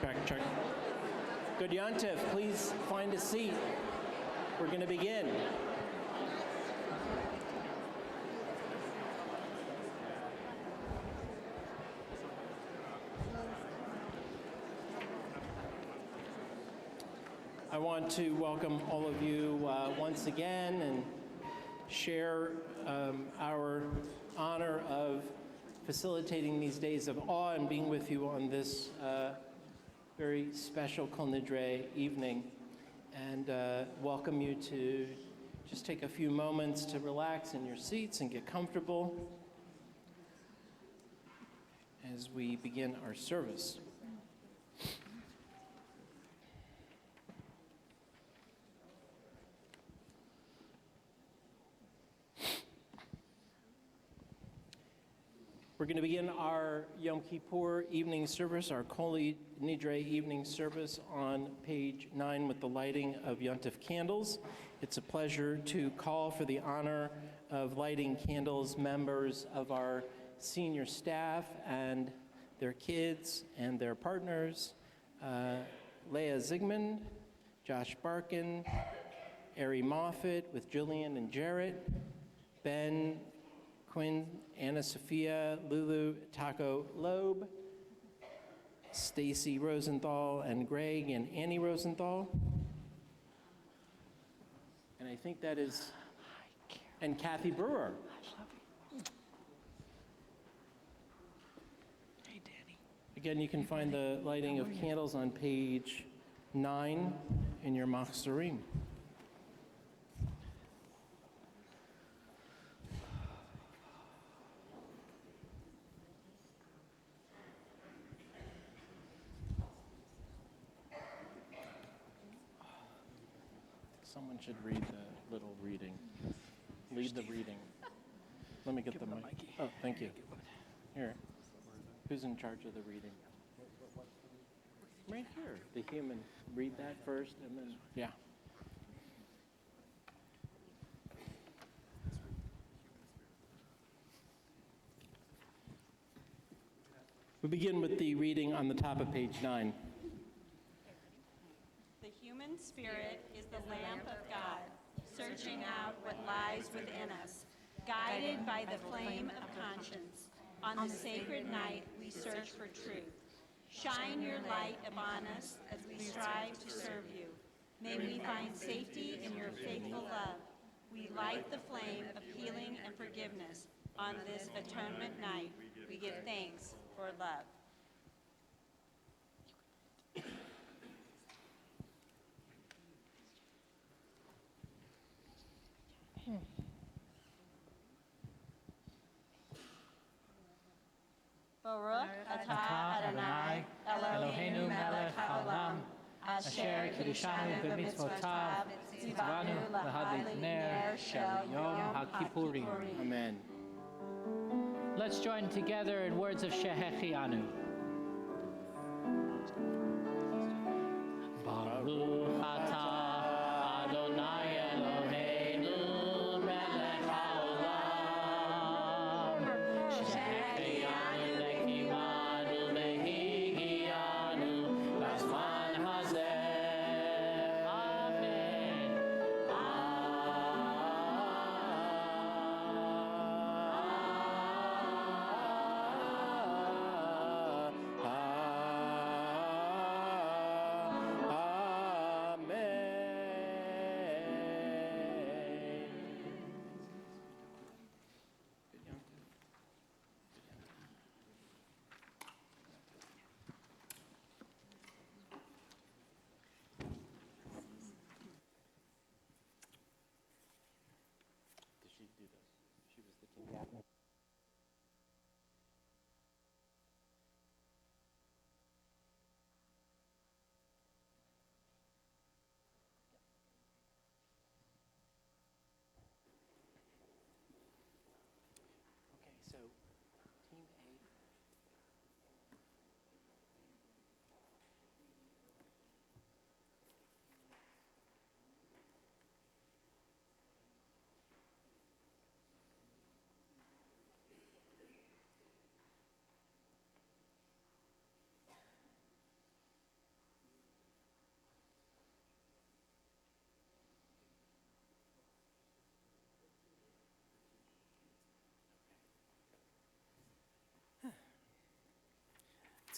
Check. Good Yontif, please find a seat. We're going to begin. I want to welcome all of you once again and share our honor of facilitating these days of awe and being with you on this very special Kol Nidre evening, and welcome you to just take a few moments to relax in your seats and get comfortable as we begin our service. We're going to begin our Yom Kippur evening service, our Kol Nidre evening service on page 9 with the lighting of Yontif candles. It's a pleasure to call for the honor of lighting candles members of our senior staff and their kids and their partners, Leah Zigmund, Josh Barkin, Ari Moffitt with Jillian and Jarrett, Ben, Quinn, Anna Sophia, Lulu, Taco Loeb, Stacy Rosenthal, and Greg and Annie Rosenthal. And I think that is, and Kathy Brewer. Hey, Danny. Again, you can find the lighting of candles on page 9 in your Machzorim. Someone should read the little reading. Lead the reading. Let me get the mic. Oh, thank you. Here. Who's in charge of the reading? Right here. The human. Read that first and then, yeah. We begin with the reading on the top of page 9. The human spirit is the lamp of God, searching out what lies within us, guided by the flame of conscience. On the sacred night, we search for truth. Shine your light upon us as we strive to serve you. May we find safety in your faithful love. We light the flame of healing and forgiveness. On this atonement night, we give thanks for love. Baruch atah Adonai Eloheinu melech haolam asher kiddushanu b'mitzvotav tzivanu lahadlik ner shel Yom HaKippurim. Amen. Let's join together in words of Shehechianu. Baruch atah Adonai Eloheinu melech haolam shehechianu lekimanu vehigianu lazman hazeh. Amen.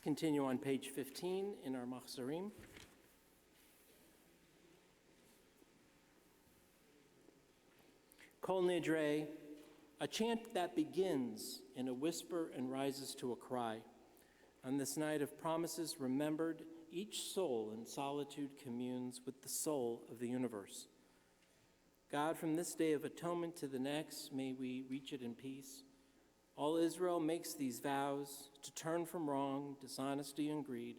continue on page 15 in our Machzorim. Kol Nidre, a chant that begins in a whisper and rises to a cry. On this night of promises remembered, each soul in solitude communes with the soul of the universe. God, from this day of atonement to the next, may we reach it in peace. All Israel makes these vows to turn from wrong, dishonesty, and greed,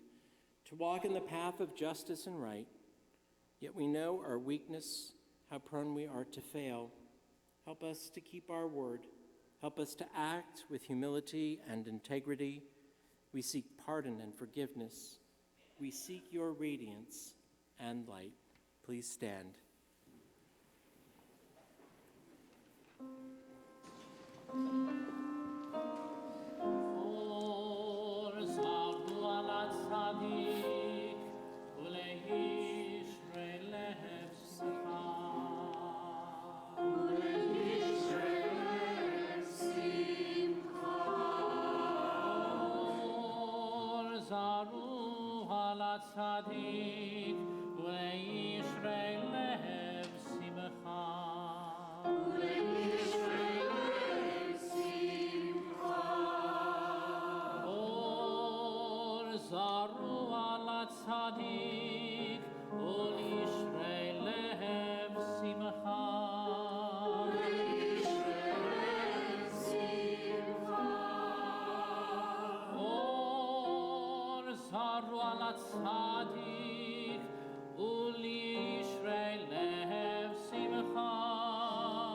to walk in the path of justice and right. Yet we know our weakness, how prone we are to fail. Help us to keep our word. Help us to act with humility and integrity. We seek pardon and forgiveness. We seek your radiance and light. Please stand. Tzadik, u'le'yishrei lev simcha. U'le'yishrei lev simcha. Or zaru ala tzadik, u'le'yishrei lev simcha. U'le'yishrei lev simcha. Or zaru ala tzadik, u'le'yishrei lev simcha.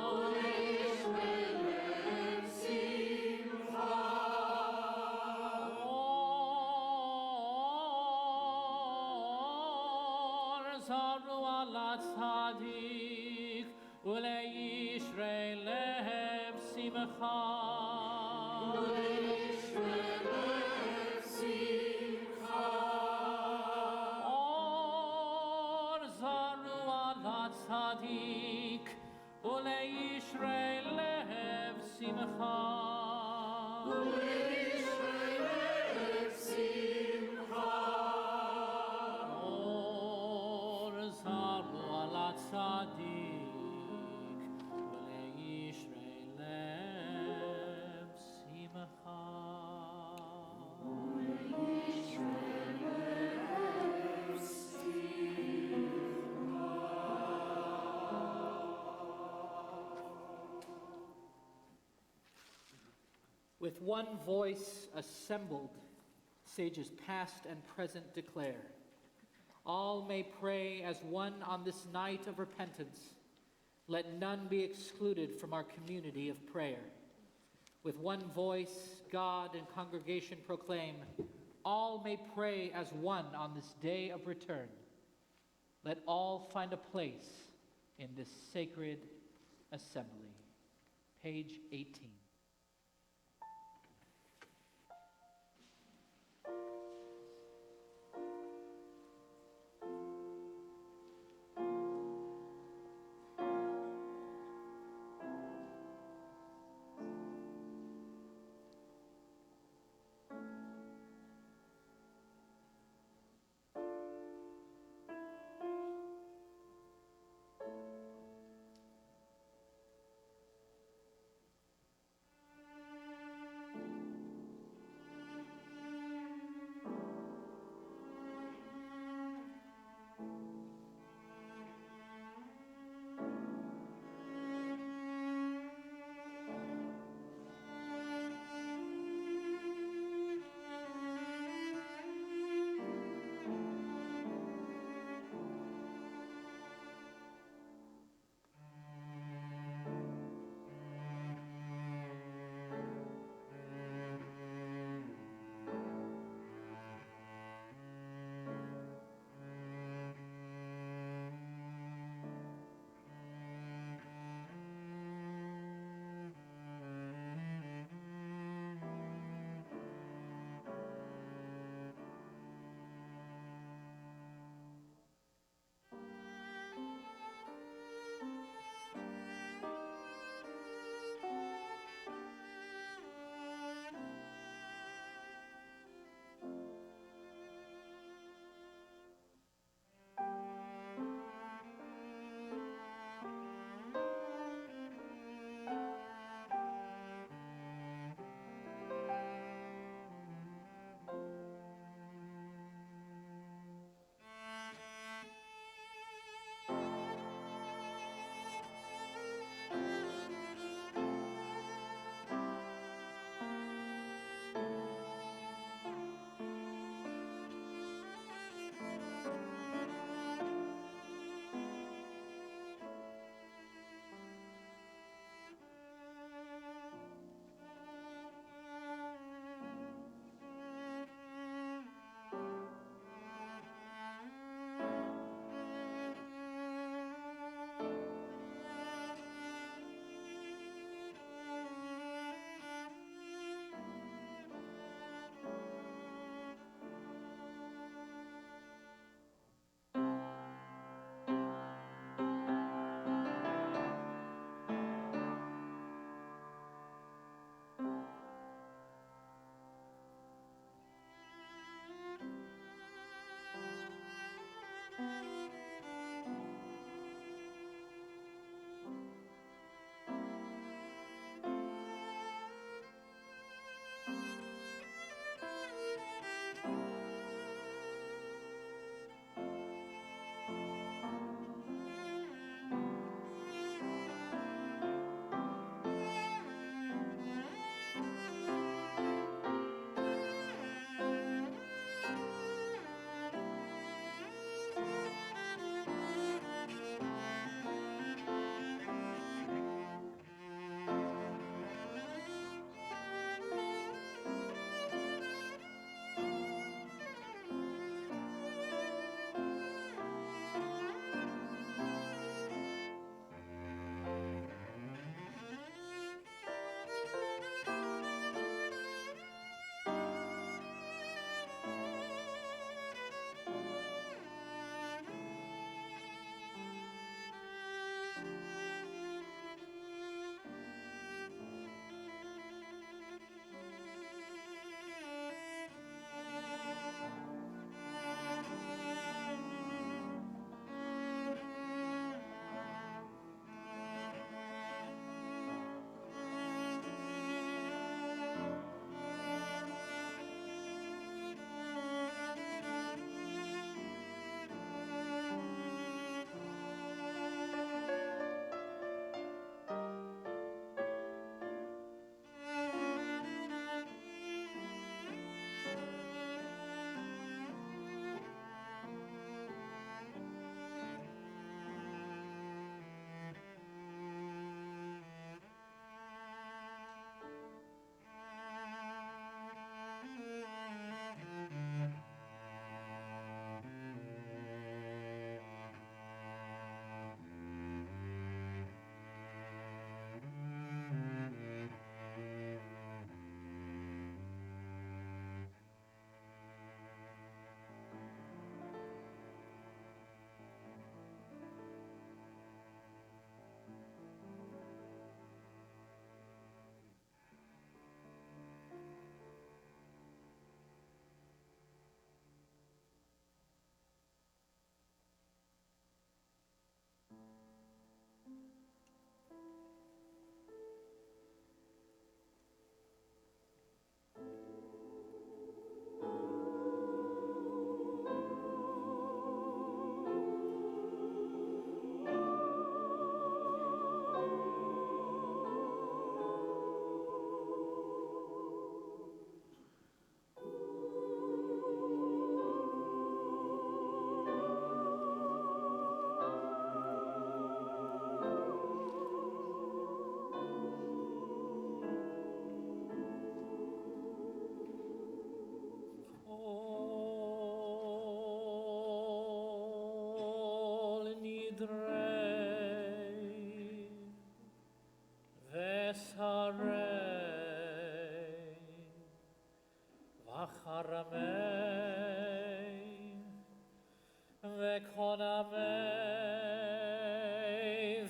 U'le'yishrei lev simcha. Or zaru ala tzadik, u'le'yishrei lev simcha. Tzadik, u'le'yishrei lev simcha. U'le'yishrei lev simcha. Or zaru ala tzadik, u'le'yishrei lev simcha. With one voice assembled, sages past and present declare, all may pray as one on this night of repentance. Let none be excluded from our community of prayer. With one voice, God and congregation proclaim, all may pray as one on this day of return. Let all find a place in this sacred assembly. Page 18.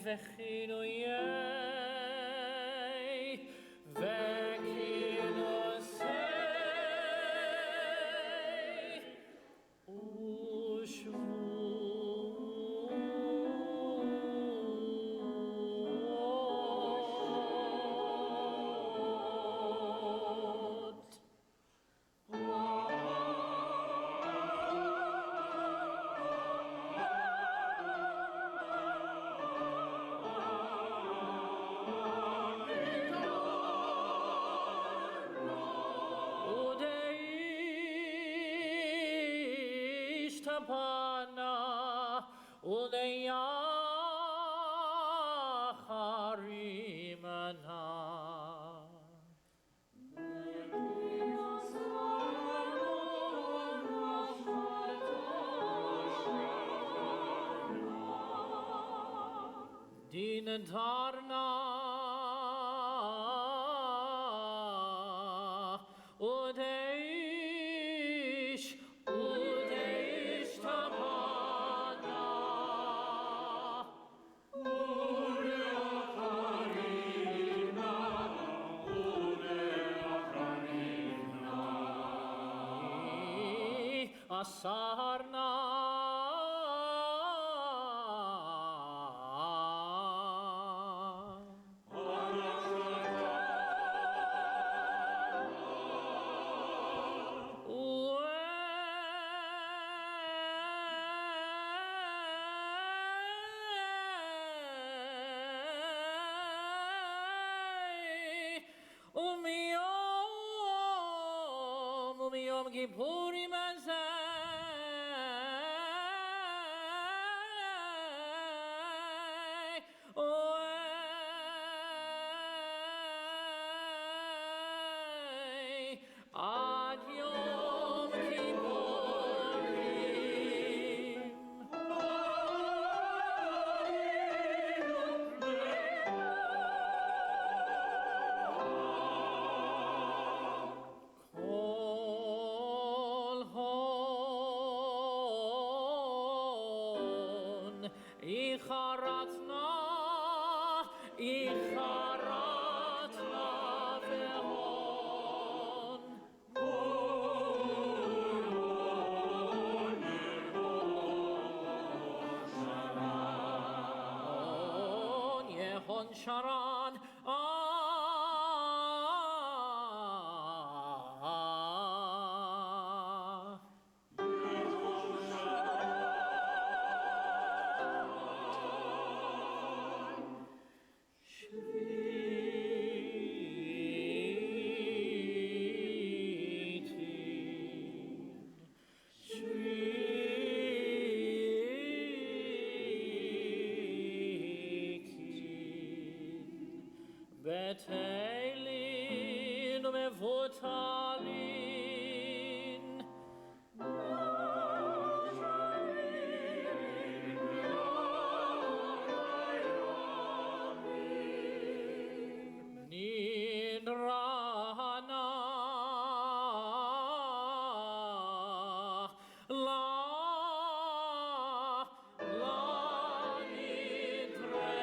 וכינויי וכינוסי Pana Udeyacharimana Dinadarna Udeish Asarna Umiyom Kippurim Ad Yom Kippurim Kol hon Icharatna vehon Yehon Sharan Betelin mevotalin Nidrahana La Nidre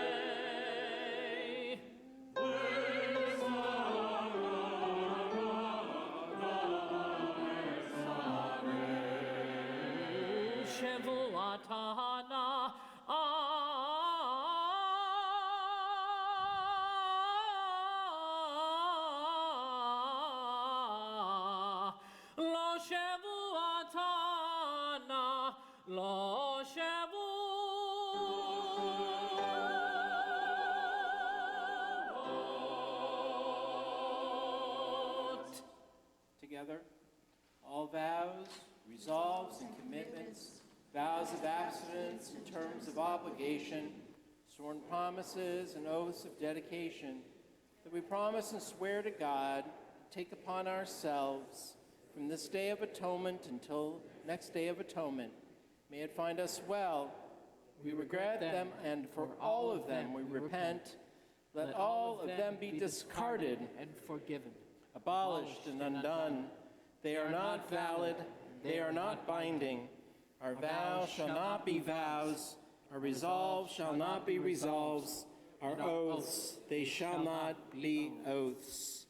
Shevuatana Lo Shevuatana Lo Shevuot Together, all vows, resolves, and commitments, vows of abstinence and terms of obligation, sworn promises and oaths of dedication, that we promise and swear to God, take upon ourselves from this day of atonement until next day of atonement. May it find us well. We regret them, and for all of them we repent. Let all of them be discarded and forgiven, abolished and undone. They are not valid, they are not binding. Our vows shall not be vows, Our resolve shall not be resolves. Our oaths, they shall not be oaths.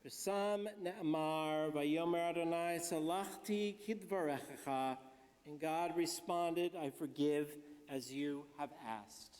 B'sam ne'amar vayomer Adonai salachti kidvarechecha. And God responded, I forgive as you have asked.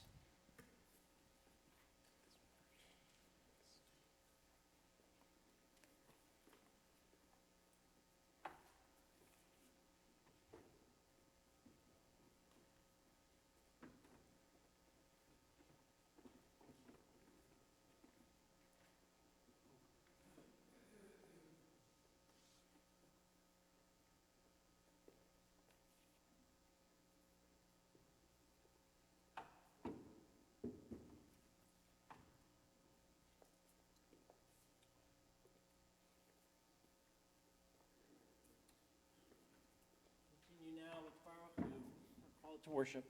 Continue now with Baruch Hu, our call to worship.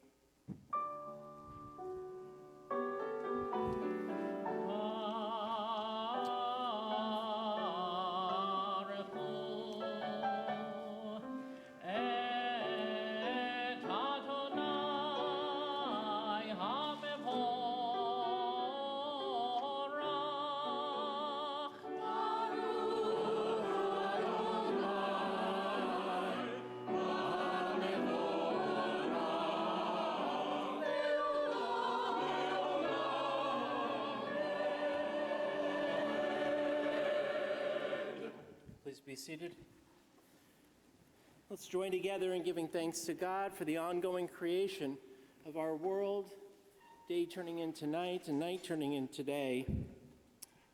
Please be seated. Let's join together in giving thanks to God for the ongoing creation of our world, day turning into night and night turning into day.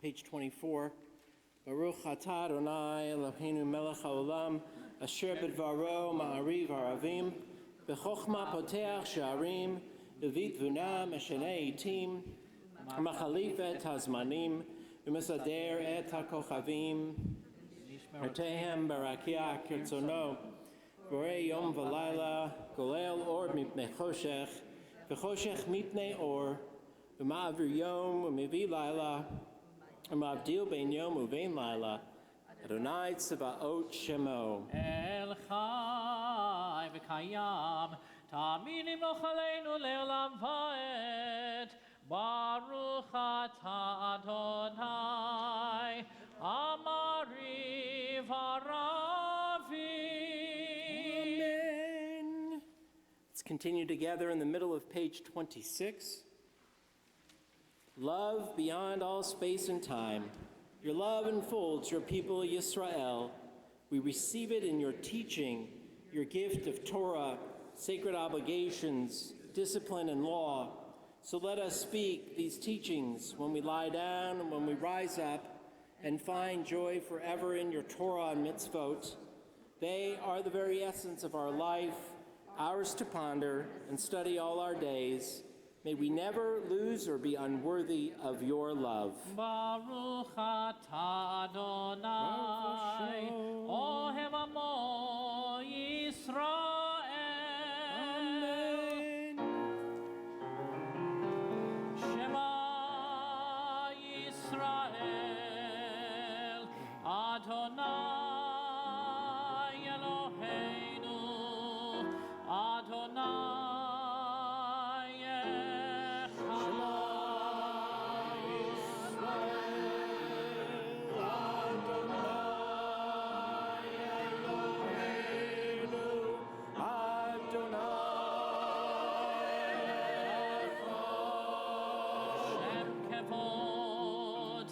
Page 24. Baruch atah Adonai Eloheinu melech haolam asher b'dvaro ma'ariv haravim b'chochma poteach sha'arim b'vitvuna meshanei itim machalif et hazmanim u'mesader et hakochavim Artehem barakia kirtzono, borei yom v'layla, golel or mipnei choshech, v'choshech mipnei or, v'ma'avir yom u'mivi layla, u'ma'avdil bein yom u'vein layla, Adonai tzvaot shemo. El chai v'kayam, ta'aminim lochaleinu le'olam va'ed, Baruch atah Adonai, Amari v'aravi. Amen. Let's continue together in the middle of page 26. Love beyond all space and time. Your love enfolds your people Yisrael. We receive it in your teaching, your gift of Torah, sacred obligations, discipline, and law. So let us speak these teachings when we lie down and when we rise up, and find joy forever in your Torah and mitzvot. They are the very essence of our life, ours to ponder and study all our days. May we never lose or be unworthy of your love. Baruch atah Adonai, Ohev Amo Yisrael. Amen. Shema Yisrael, Adonai Eloheinu, Adonai Echad. Shem kevod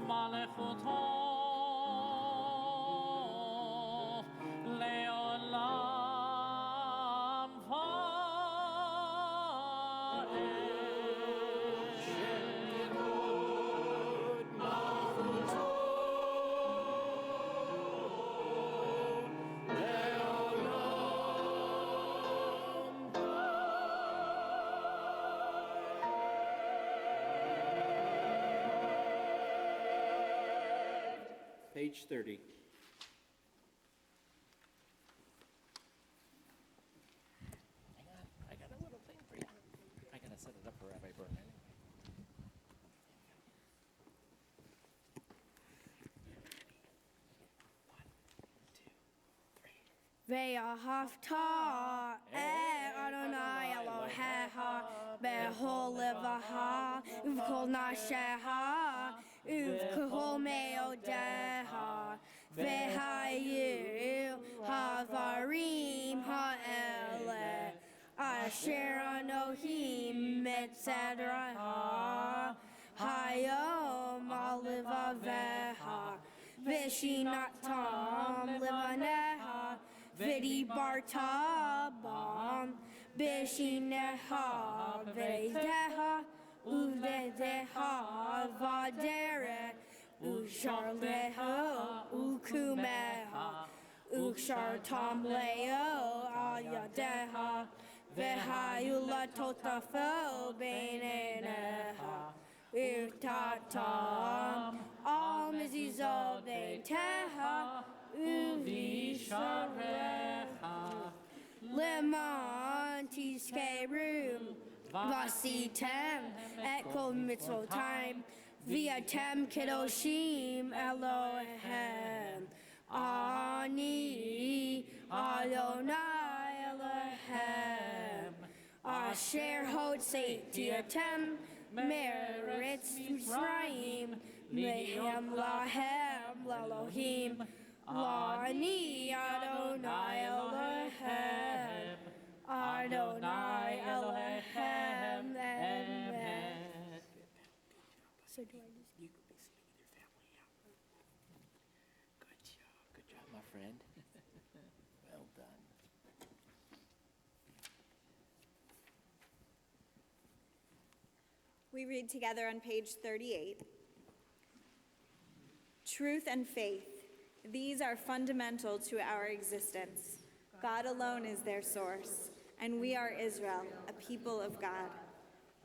malechuto leolam va'ed. Page 30. Hang on, I got a little thing for you. I gotta set it up for Rabbi Burnett. One, two, three. Ve'ahavta Adonai Elohecha bechol levaha uv'kol nasheha uv'kol meodeha ve'hayu havarim ha'ele asher anohim etzedraha hayom alivaveha v'shinatam livaneha Vidi bartabam, bishineha, vedeha, uvedeha, vaderet, usharleho, ukumeha, ushartamleo, ayadeha, vehayula totafo, beineneha, utatam, al mizizo, beteha, Uvisharecha Leman Tiskerum Vasitem Ekol Mitzvotim Viatem Kedoshim Elohem Ani Adonai Elohem Asher Hotzei Tiatem Meretz Mitzrayim Mehem Lahem Lelohim Lani Adonai Elohem, Adonai Elohem, Amen. So do I just... You could be sitting with your family. Good job, my friend. Well done. We read together on page 38. Truth and faith. These are fundamental to our existence. God alone is their source, and we are Israel, a people of God.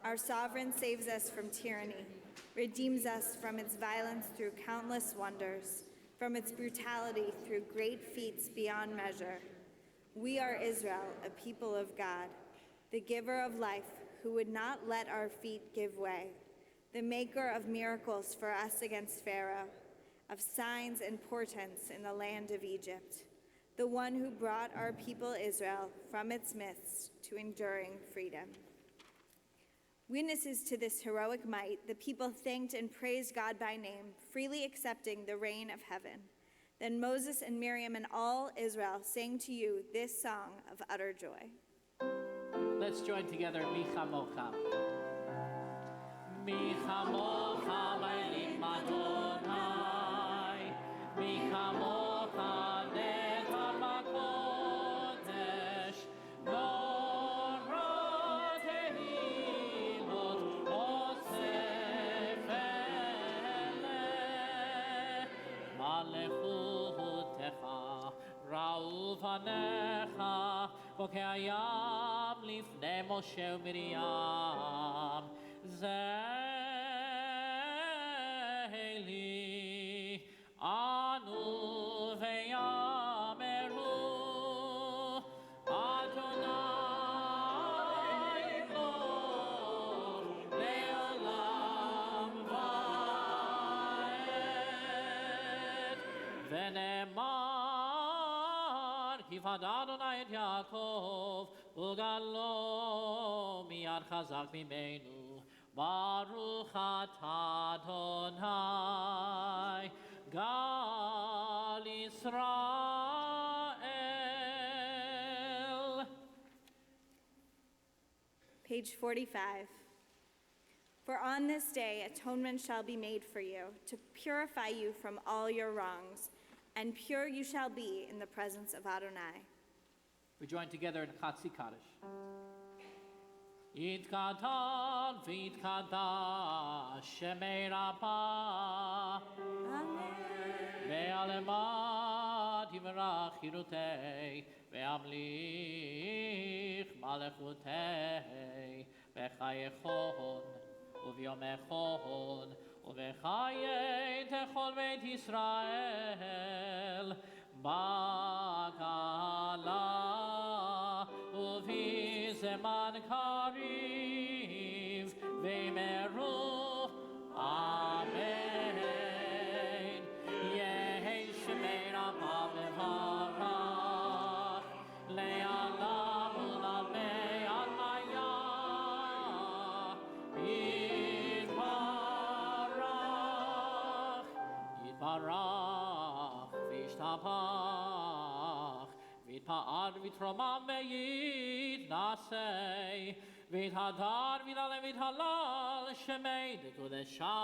Our sovereign saves us from tyranny, redeems us from its violence through countless wonders, from its brutality through great feats beyond measure. We are Israel, a people of God, the giver of life, who would not let our feet give way, the maker of miracles for us against Pharaoh, of signs and portents in the land of Egypt, the one who brought our people Israel from its midst to enduring freedom. Witnesses to this heroic might, the people thanked and praised God by name, freely accepting the reign of heaven. Then Moses and Miriam and all Israel sang to you this song of utter joy. Let's join together, Micha Mocha. Micha Mocha, Elim Adonai, Micha Mocha, Nechar Bakodesh, Nora Tehilot, Osef Eleh, Malechutecha, Ra'u Vanecha, Bokei Hayam Lifnei Moshe u'Miriam, Zeheli Anu ve'yameru Adonai Lord le'olam va'ed V'ne'emar kifad Adonai et Yaakov Ugalo miyad chazak mimenu Baruch atah Adonai Gal Yisrael. Page 45. For on this day atonement shall be made for you, to purify you from all your wrongs, and pure you shall be in the presence of Adonai. We join together in Chatzi Kaddish. Yitkadal v'yitkadash Shemei Rabbah Ve'alemad yivrach chirutei Ve'amlich malechutei V'chayechon u'v'yomechon u'v'chayei techol Beit Yisrael Ba'gala u'v'zeman kariv Ve'meru Amen Yehi Shemei Rabbah V'Harai vitromam veit nasei veit hadar vidale veit halal shemei de kodesha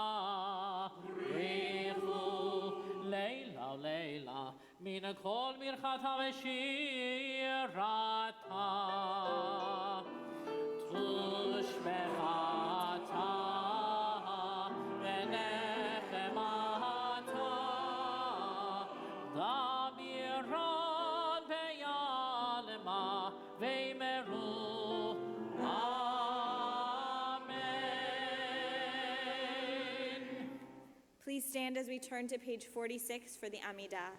richu leila leila min kol mirchata veshirata tush bechata venechemata damiran beyalema veimeru. Amen. Please stand as we turn to page 46 for the Amidah.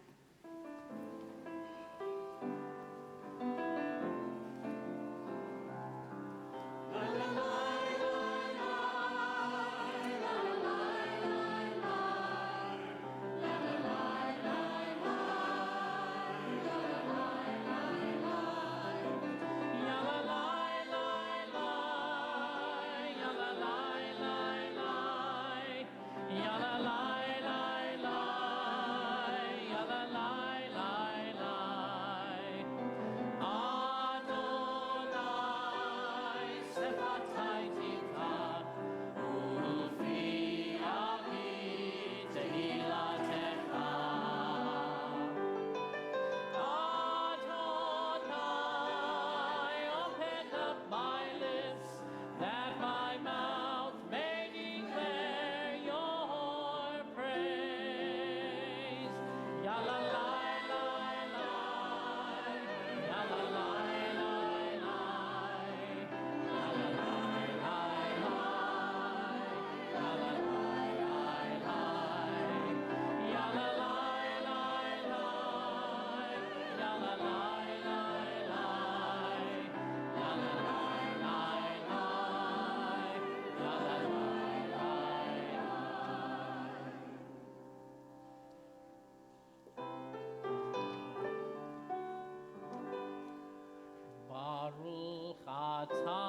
Baruch atah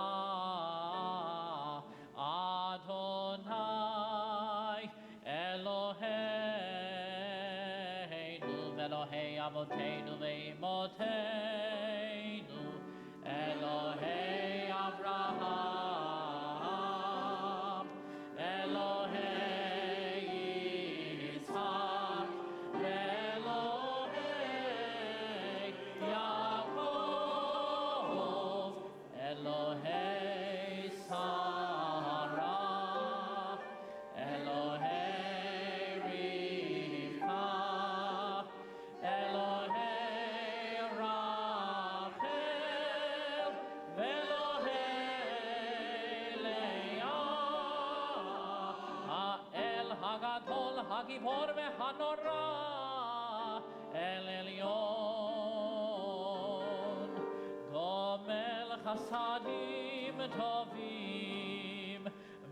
Adonai Eloheinu Elohei Avoteinu ve'imoteinu Elohei Abraham Elohei Yitzhak Elohei Yaakov Elohei Sarah Elohei Rivka Elohei Rachel Elohei Leah Ha'el Hagadol Hagibor veHanora El Elyon Gomel Chasadim Tovim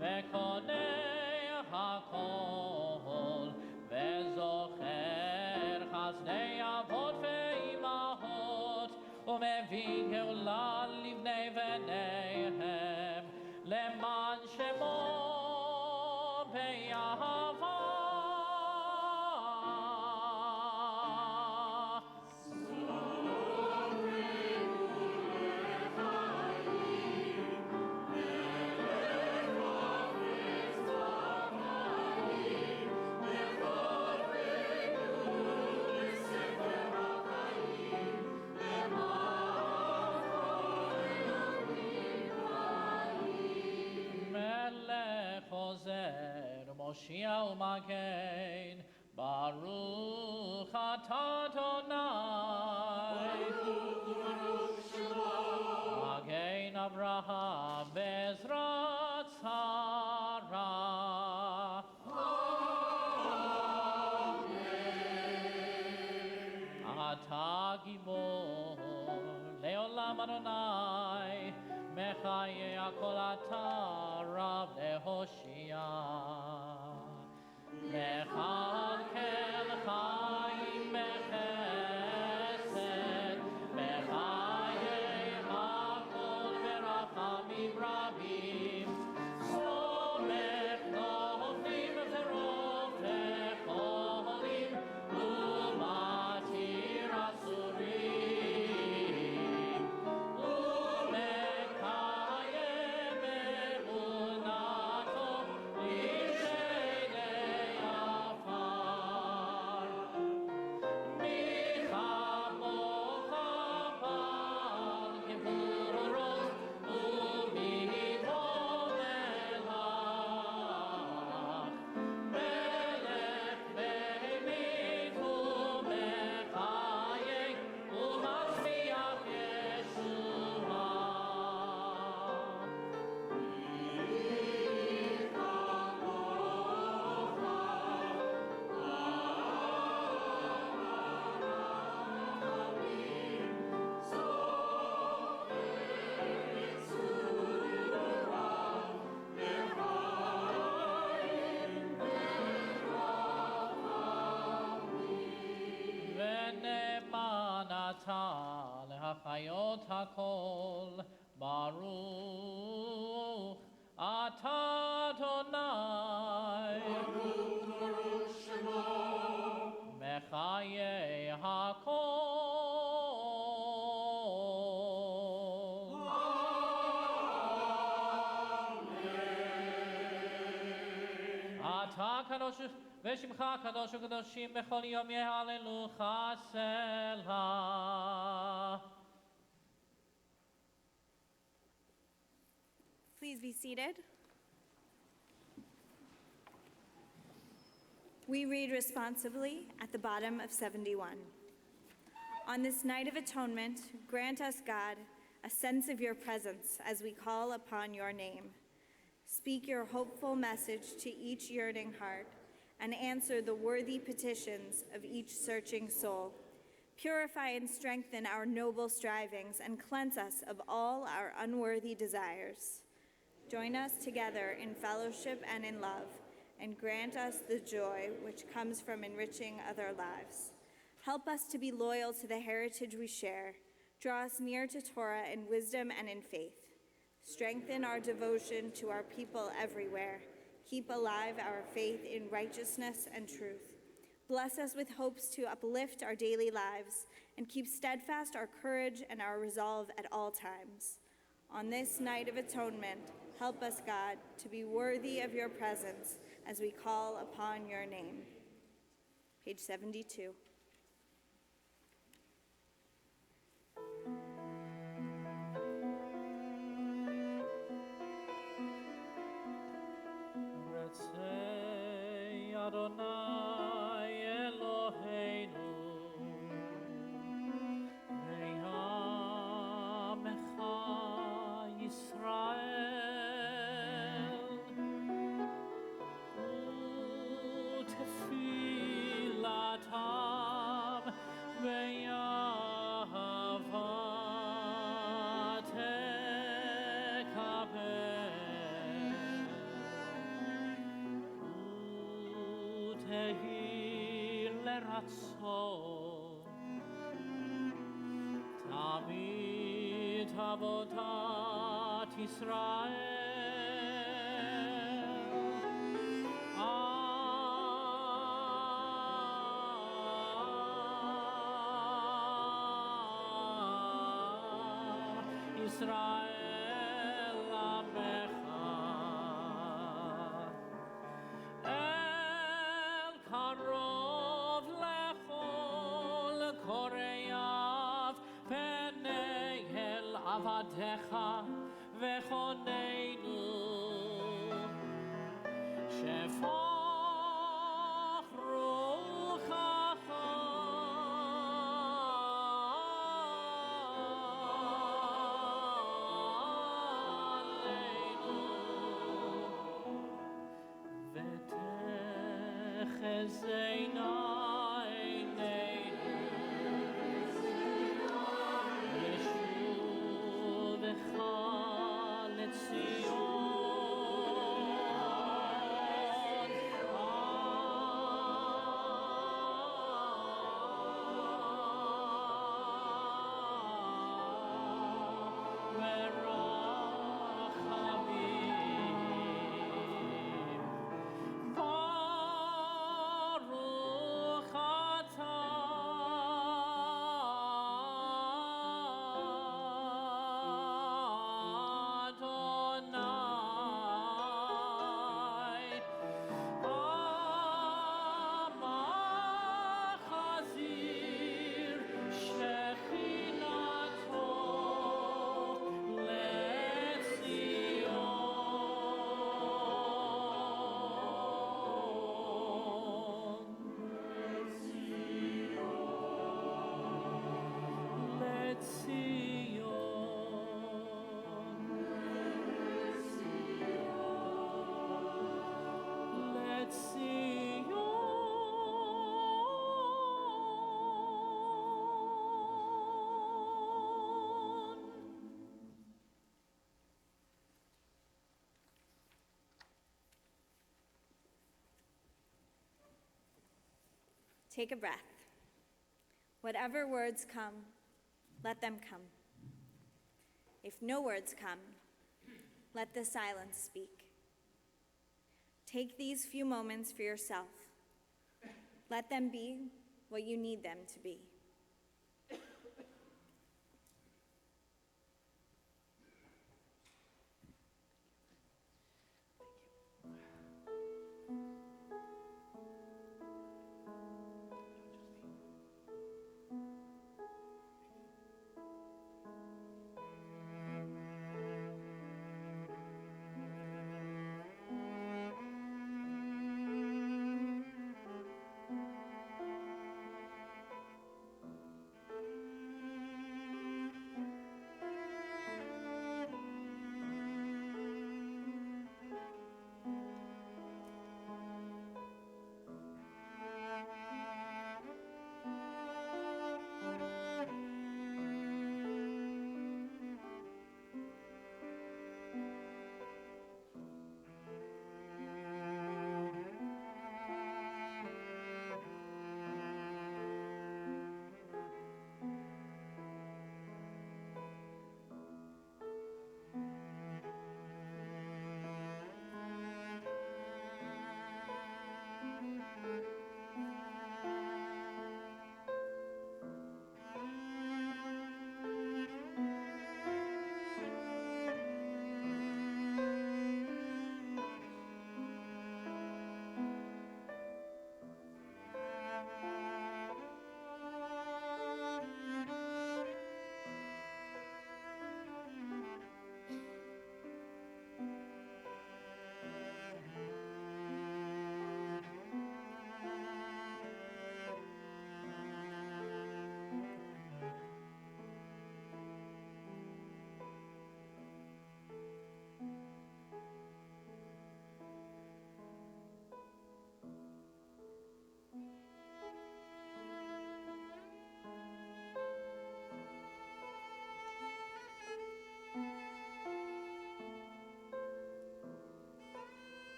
Vekonei HaKol Vezocher Chazdei Avot ve'imahot Umevin Geulah livnei v'neihem Leman Shemo be'ahava Melech Ozer Moshiach U'Magen Baruch atah Adonai Magen Avraham Bezrat Sarah Atah Gibor Leolam Adonai Mechaye Akol Atah Rav Lehoshia Mechalkel Chaim Bechesed Mechaye Akol Berachamim Rabim Somech Noflim Verov Techolim Umatir Asurim kol, Baruch Atah Adonai, Baruch Shemo, Mechayei HaKol. Atah Kadosh V'Shimcha Kadosh u'Kadoshim B'chol Yom Yehallelucha Selah. Please be seated. We read responsibly at the bottom of 71. On this night of atonement, grant us, God, a sense of your presence as we call upon your name. Speak your hopeful message to each yearning heart and answer the worthy petitions of each searching soul. Purify and strengthen our noble strivings and cleanse us of all our unworthy desires. Join us together in fellowship and in love, and grant us the joy which comes from enriching other lives. Help us to be loyal to the heritage we share. Draw us near to Torah in wisdom and in faith. Strengthen our devotion to our people everywhere. Keep alive our faith in righteousness and truth. Bless us with hopes to uplift our daily lives and keep steadfast our courage and our resolve at all times. On this night of atonement, help us, God, to be worthy of your presence as we call upon your name. Page 72. Ratzei Adonai Eloheinu Ve'amecha Yisrael U'tefilatam ve'yahava Tamid Avodat Israel Israel Amecha El Karov Lechol Koreav Penei El Avadecha Vechoneinu Shefach Ruchacha Aleinu V'techezena Eineinu Yeshuvecha Letzion Verachamim Baruch atah Adonai Amachazir Shechinato Take a breath. Whatever words come, let them come. If no words come, let the silence speak. Take these few moments for yourself. Let them be what you need them to be.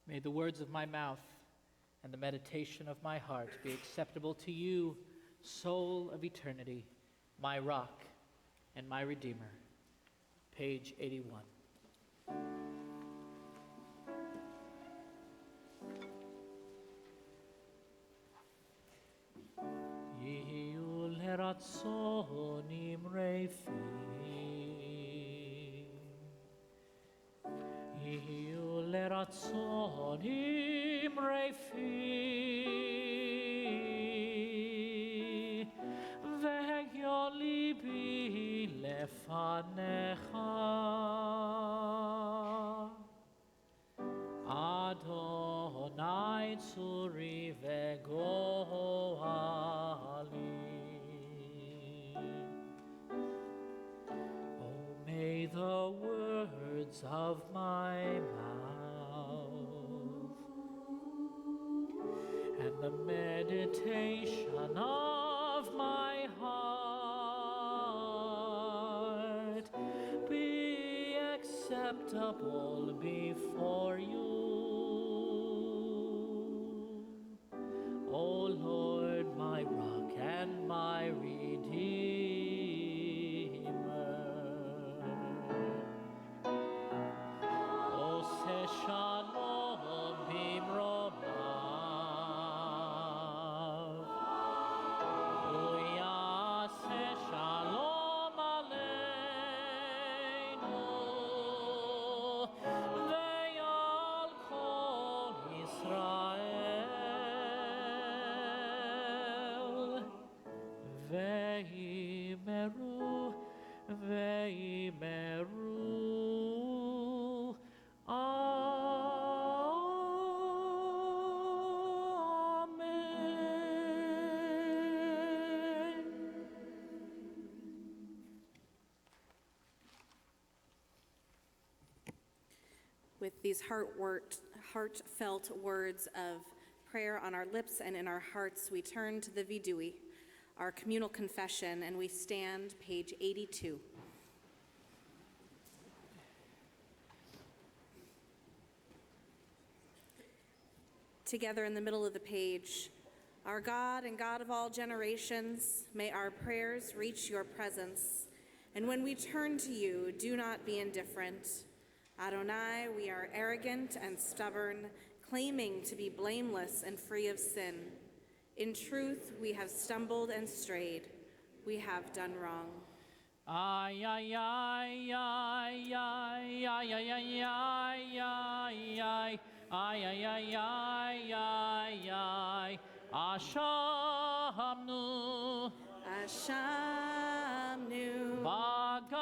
May the words of my mouth and the meditation of my heart be acceptable to you, soul of eternity, my rock and my redeemer. Page 81. Yiyu leratzonim refi, yiyu leratzonim refi, ve'yo libi lefanecha, Adonai tzuri ve'goali. Oh, may the words of my mouth and the meditation of my heart be acceptable before you, O Lord, my rock and my redeemer. Oseh shalom bimromav, uyaseh shalom aleinu, ve'al kol Yisrael, ve'imeru, ve'imeru. With these heartfelt words of prayer on our lips and in our hearts, we turn to the Vidui, our communal confession, and we stand page 82. Together in the middle of the page, our God and God of all generations, may our prayers reach your presence. And when we turn to you, do not be indifferent. Adonai, we are arrogant and stubborn, claiming to be blameless and free of sin. In truth, we have stumbled and strayed. We have done wrong. Ay, ay, ay, ay, ay, ay, ay, ay, ay, ay, ay, ay, ay, ay, ay, ay, Ashamnu, Ashamnu, Baganu,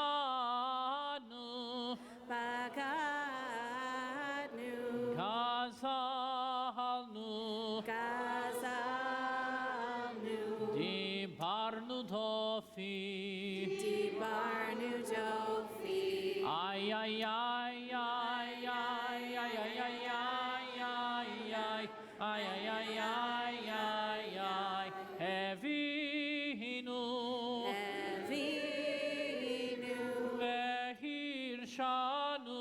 Bagadnu, Gazalnu, Gazalnu, Dibarnu Dofi, Dibarnu Dofi, ay, ay, ay, ay, ay, ay, ay, ay, ay, ay, ay, ay, ay, Evinu, Evinu, Vehirshanu,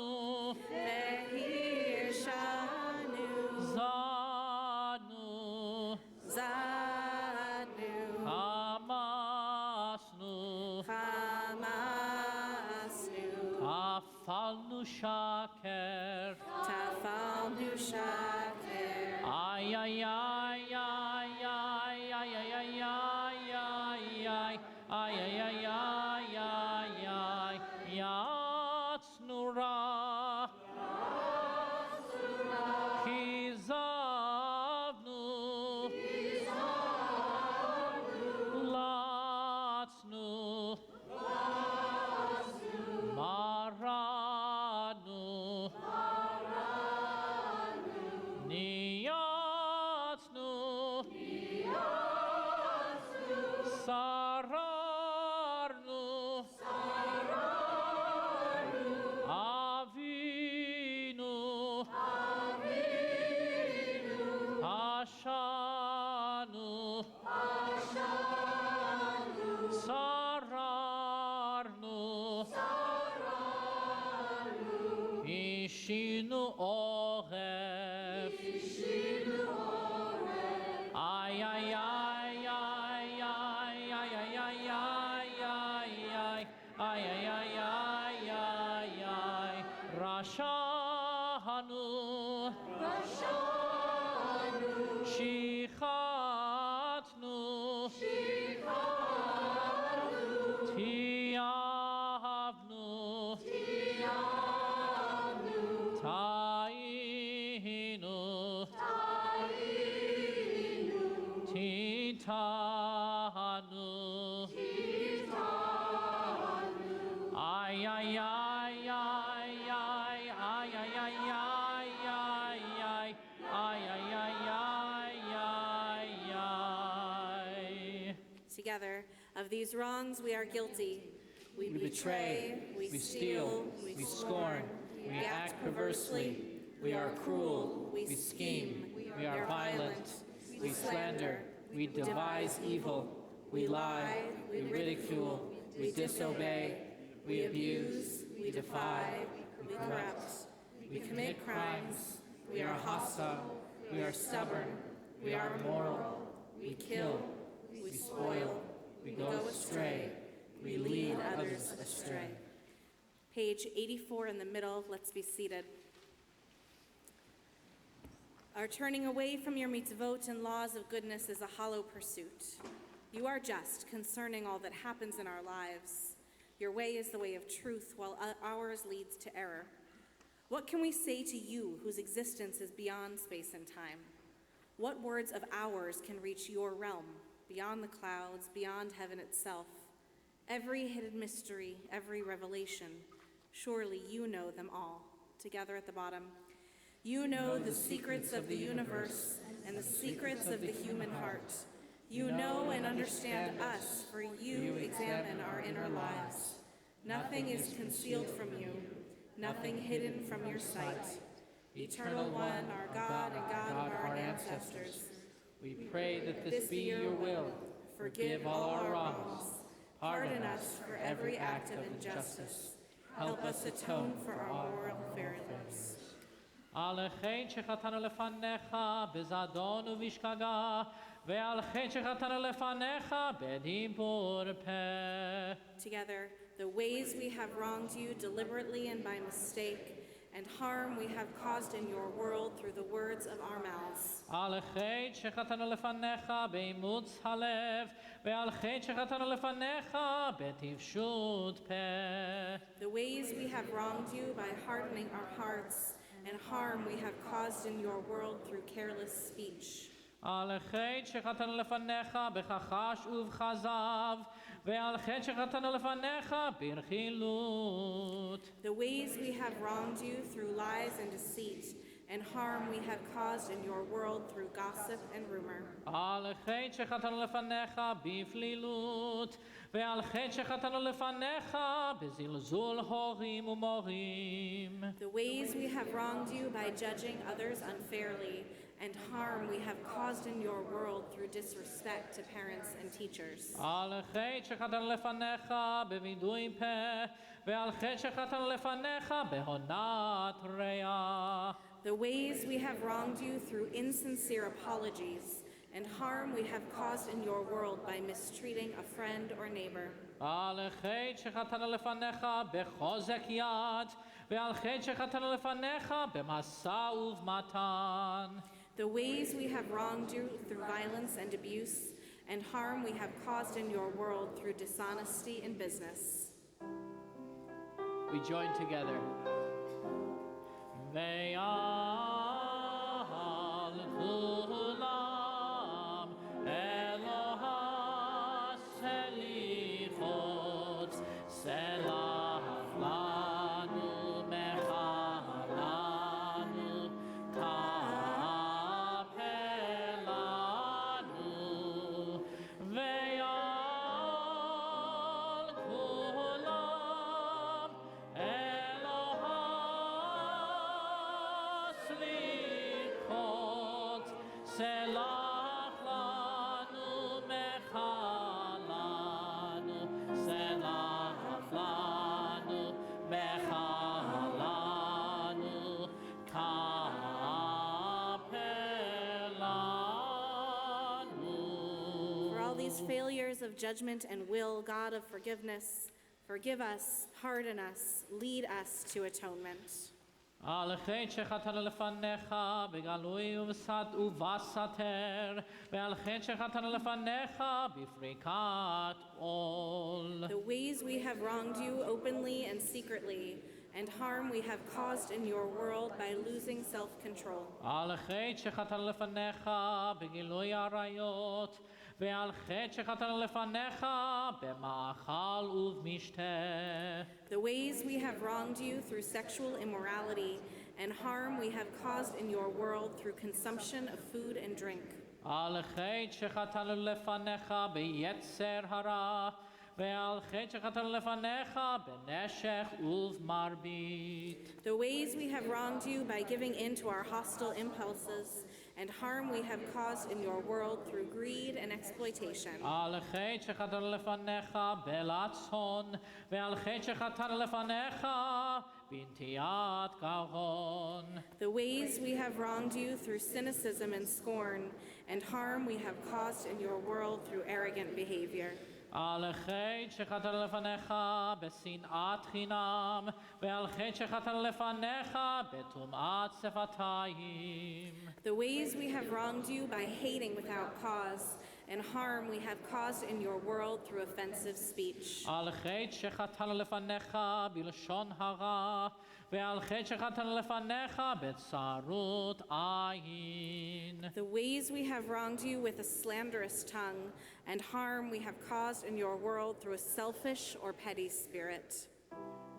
Vehirshanu, Zanu, Zanu, Hamasnu, Hamasnu, Tafalnu Shaker, Tafalnu Shaker, ay, ay, ay, ay, ay, ay, ay, ay, ay, ay, ay, ay, ay, ay, ay, Yatsnura, Kizavnu, Latsnu, Maranu, Niyatsnu, Sararnu, Avinu, Ashanu, Sararnu, Ishinu Ohev, ay, ay, ay, ay, ay, ay, ay, ay, ay, ay, ay, ay, ay, Rashanu, Shichatnu, Tiavnu, Tainu, Titanu, ay, ay, ay, ay, ay, ay, ay, ay, ay, ay, ay, ay. Together, of these wrongs we are guilty. We betray, we steal, we scorn, we act perversely, we are cruel, we scheme, we are violent, we slander, we devise evil, we lie, we ridicule, we disobey, we abuse, we defy, we corrupt, we commit crimes, we are hostile, we are stubborn, we are immoral, we kill, we spoil, we go astray, we lead others astray. Page 84 in the middle, let's be seated. Our turning away from your mitzvot and laws of goodness is a hollow pursuit. You are just concerning all that happens in our lives. Your way is the way of truth, while ours leads to error. What can we say to you whose existence is beyond space and time? What words of ours can reach your realm, beyond the clouds, beyond heaven itself? Every hidden mystery, every revelation, surely you know them all. Together at the bottom. You know the secrets of the universe and the secrets of the human heart. You know and understand us, for you examine our inner lives. Nothing is concealed from you, nothing hidden from your sight. Eternal One, our God and God of our ancestors, we pray that this be your will. Forgive all our wrongs. Pardon us for every act of injustice. Help us atone for our moral failures. על חטא שחטאנו לפניך בזדון ובשגגה, ועל חטא שחטאנו לפניך בדיבור פה. Together, the ways we have wronged you deliberately and by mistake, and harm we have caused in your world through the words of our mouths. על חטא שחטאנו לפניך באימוץ הלב, ועל חטא שחטאנו לפניך בטיפשות פה. The ways we have wronged you by hardening our hearts, and harm we have caused in your world through careless speech. על חטא שחטאנו לפניך בכחש ובכזב, ועל חטא שחטאנו לפניך ברכילות. The ways we have wronged you through lies and deceit, and harm we have caused in your world through gossip and rumor. על חטא שחטאנו לפניך בפלילות, ועל חטא שחטאנו לפניך בזלזול הורים ומורים. The ways we have wronged you by judging others unfairly, and harm we have caused in your world through disrespect to parents and teachers. על חטא שחטאנו לפניך בווידוי פה, ועל חטא שחטאנו לפניך בהונאת רע. The ways we have wronged you through insincere apologies, and harm we have caused in your world by mistreating a friend or neighbor. על חטא שחטאנו לפניך בחוזק יד, ועל חטא שחטאנו לפניך במשא ובמתן. The ways we have wronged you through violence and abuse, and harm we have caused in your world through dishonesty in business. We join together. Ve'al kulam Eloha selichot selach lanu mechalanu tapelanu Ve'al kulam Eloha slichot selach lanu mechalanu selach lanu mechalanu kapelanu. For all these failures of judgment and will, God of forgiveness, forgive us, pardon us, lead us to atonement. על חטא שחטאנו לפניך בגלוי ובסתר, ועל חטא שחטאנו לפניך בפריקת עול. The ways we have wronged you openly and secretly, and harm we have caused in your world by losing self-control. על חטא שחטאנו לפניך בגילוי עריות, ועל חטא שחטאנו לפניך במאכל ובמשתה. The ways we have wronged you through sexual immorality, and harm we have caused in your world through consumption of food and drink. על חטא שחטאנו לפניך ביצר הרע, ועל חטא שחטאנו לפניך בנשך ובמרבית. The ways we have wronged you by giving in to our hostile impulses, and harm we have caused in your world through greed and exploitation. על חטא שחטאנו לפניך בלצון, ועל חטא שחטאנו לפניך בנטיית גרון. The ways we have wronged you through cynicism and scorn, and harm we have caused in your world through arrogant behavior. על חטא שחטאנו לפניך בשנאת חינם, ועל חטא שחטאנו לפניך בטומאת שפתיים. The ways we have wronged you by hating without cause, and harm we have caused in your world through offensive speech. על חטא שחטאנו לפניך בלשון הרע, ועל חטא שחטאנו לפניך בצרות עין. The ways we have wronged you with a slanderous tongue, and harm we have caused in your world through a selfish or petty spirit.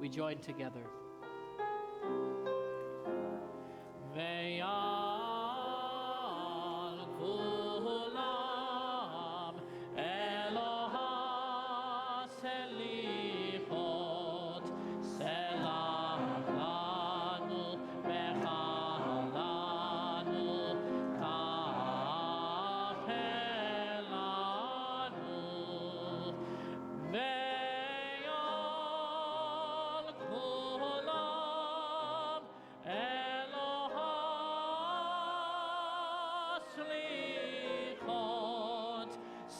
We join together. Ve'al kulam Eloha selichot selach lanu mechalanu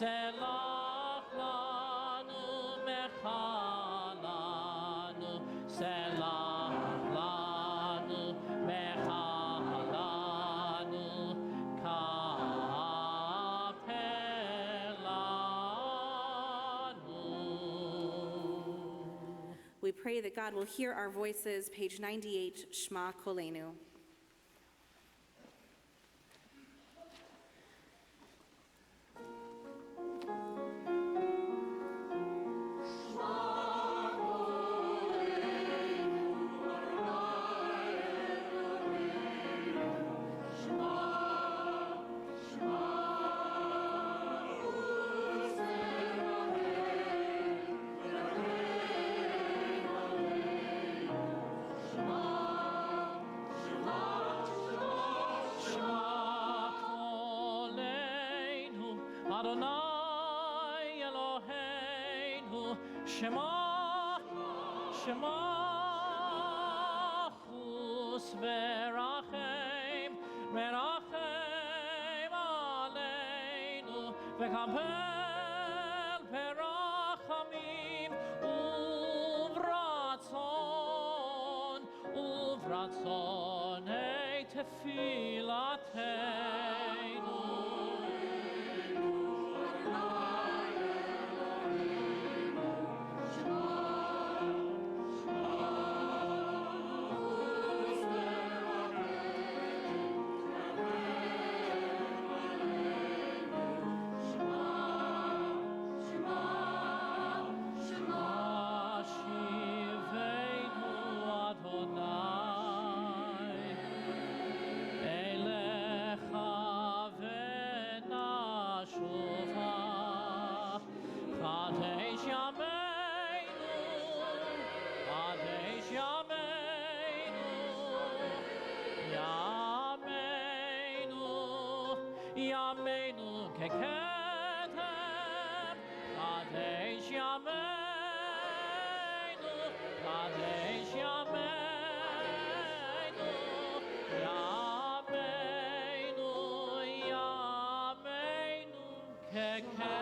Selach lanu mechalanu, selach lanu mechalanu, kapelanu. We pray that God will hear our voices. Page 98, Shema Kolenu. Adonai Eloheinu, Shema, Shema, Chus verachem, verachem aleinu, v'kapel perachamim, uvratzon, uvratzon ei tefilateinu. Yameinu keketem, Kadesh Yameinu, Kadesh Yameinu, Yameinu, Yameinu keketem.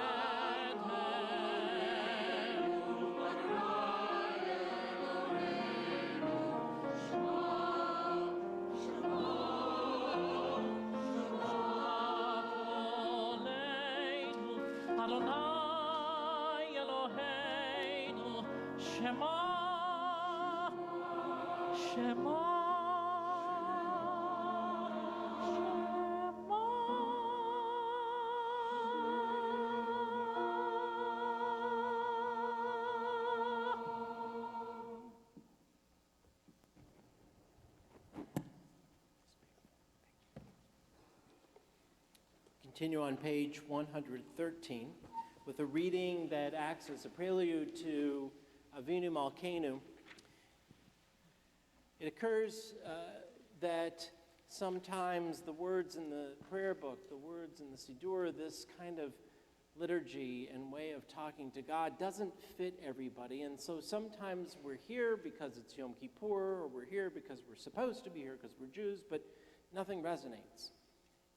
Adonai Eloheinu, Shema, Shema, Continue on page 113 with a reading that acts as a prelude to Avinu Malkeinu. It occurs that sometimes the words in the prayer book, the words in the Siddur, this kind of liturgy and way of talking to God doesn't fit everybody. And so sometimes we're here because it's Yom Kippur, or we're here because we're supposed to be here because we're Jews, but nothing resonates.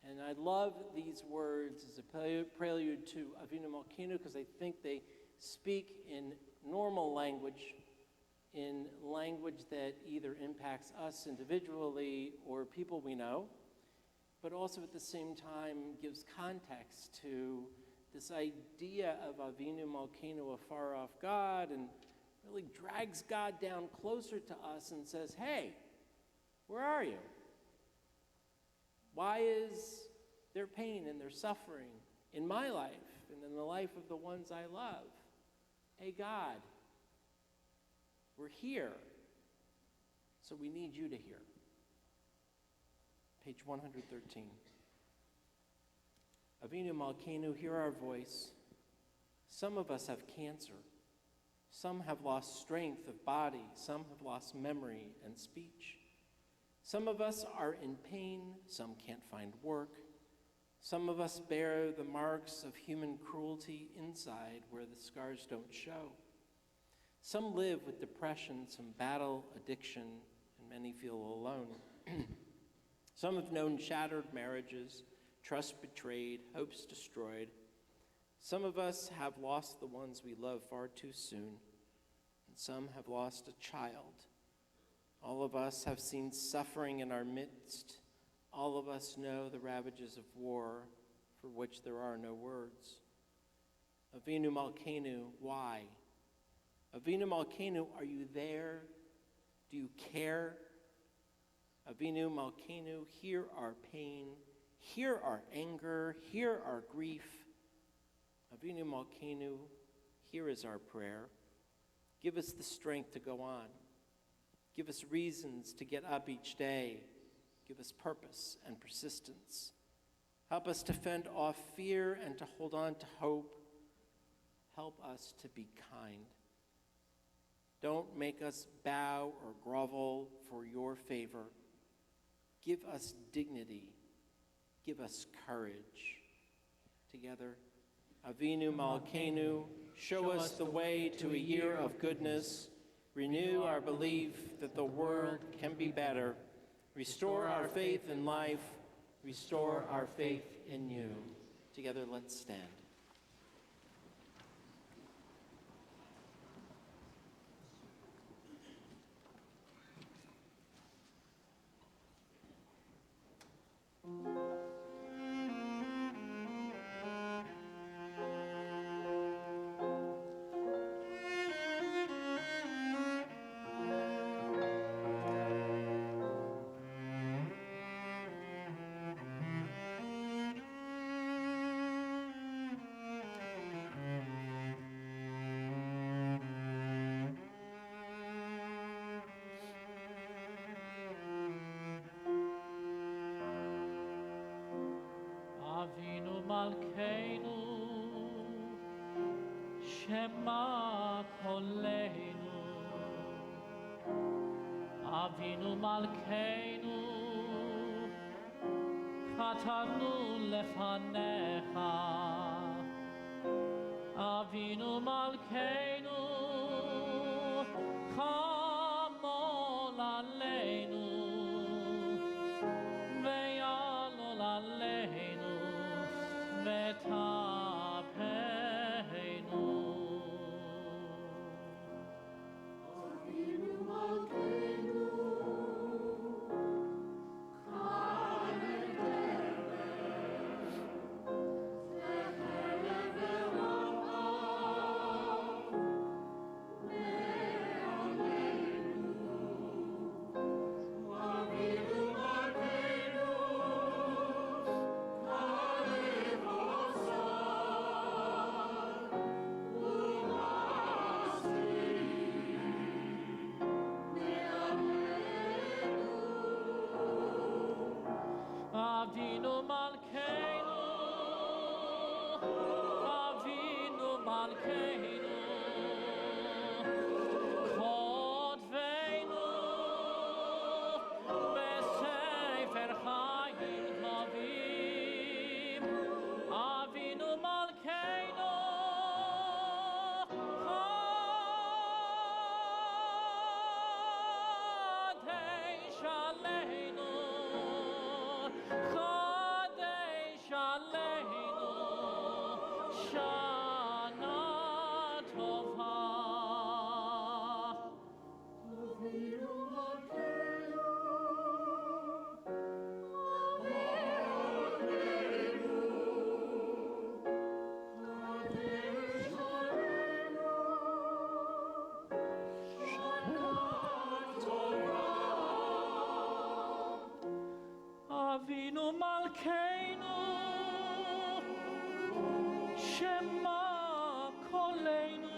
And I love these words as a prelude to Avinu Malkeinu because I think they speak in normal language, in language that either impacts us individually or people we know, but also at the same time gives context to this idea of Avinu Malkeinu, a far-off God, and really drags God down closer to us and says, hey, where are you? Why is there pain and their suffering in my life and in the life of the ones I love? Hey, God, we're here, so we need you to hear. Page 113. Avinu Malkeinu, hear our voice. Some of us have cancer. Some have lost strength of body. Some have lost memory and speech. Some of us are in pain, some can't find work. Some of us bear the marks of human cruelty inside where the scars don't show. Some live with depression, some battle addiction, and many feel alone. Some have known shattered marriages, trust betrayed, hopes destroyed. Some of us have lost the ones we love far too soon, and some have lost a child. All of us have seen suffering in our midst. All of us know the ravages of war, for which there are no words. Avinu Malkeinu, why? Avinu Malkeinu, are you there? Do you care? Avinu Malkeinu, hear our pain, hear our anger, hear our grief. Avinu Malkeinu, here is our prayer. Give us the strength to go on. Give us reasons to get up each day. Give us purpose and persistence. Help us to fend off fear and to hold on to hope. Help us to be kind. Don't make us bow or grovel for your favor. Give us dignity. Give us courage. Together, Avinu Malkeinu, show us the way to a year of goodness. Renew our belief that the world can be better. Restore our faith in life. Restore our faith in you. Together, let's stand. Avinu Malkeinu, Shema Koleinu. Avinu Malkeinu, Chatanu lefanecha. Avinu Malkeinu, Chamol aleinu, Ve'yalol aleinu, V'tapeinu. Avinu Malkeinu, Avinu Malkeinu, Kodveinu, Besefer Chaim Tovim. Avinu Malkeinu, Chadesh Aleinu, Chadesh Aleinu, Shana Tova. Avinu Malkeinu, Shema Koleinu,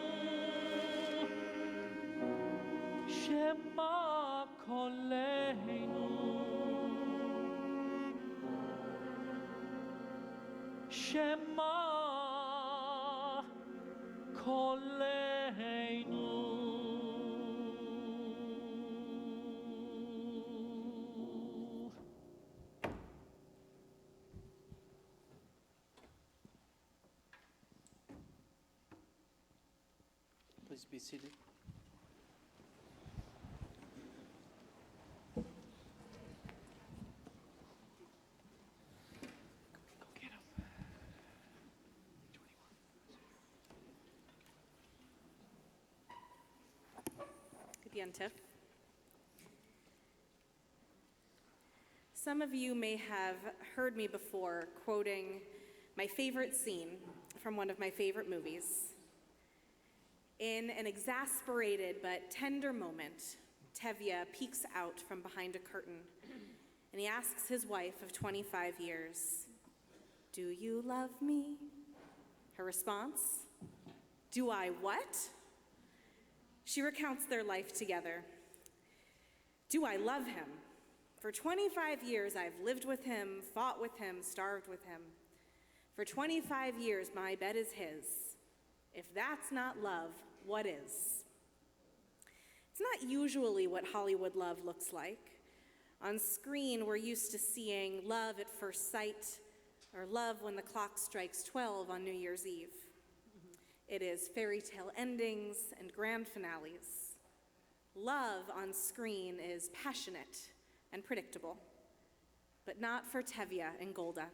Shema Koleinu, Shema Koleinu. Please be seated. Go get him. 21. Yantif. Some of you may have heard me before quoting my favorite scene from one of my favorite movies. In an exasperated but tender moment, Tevye peeks out from behind a curtain, and he asks his wife of 25 years, "Do you love me?" Her response, "Do I what?" She recounts their life together. "Do I love him? For 25 years, I've lived with him, fought with him, starved with him. For 25 years, my bed is his. If that's not love, what is?" It's not usually what Hollywood love looks like. On screen, we're used to seeing love at first sight, or love when the clock strikes 12 on New Year's Eve. It is fairy tale endings and grand finales. Love on screen is passionate and predictable, but not for Tevye and Golda.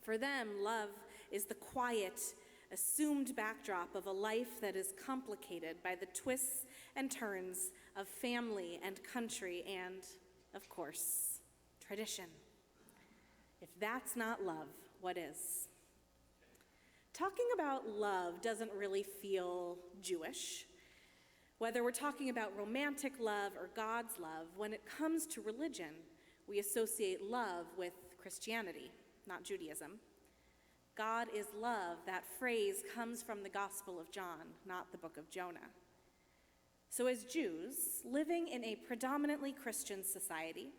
For them, love is the quiet, assumed backdrop of a life that is complicated by the twists and turns of family and country and, of course, tradition. If that's not love, what is? Talking about love doesn't really feel Jewish. Whether we're talking about romantic love or God's love, when it comes to religion, we associate love with Christianity, not Judaism. God is love, that phrase comes from the Gospel of John, not the book of Jonah. So as Jews, living in a predominantly Christian society,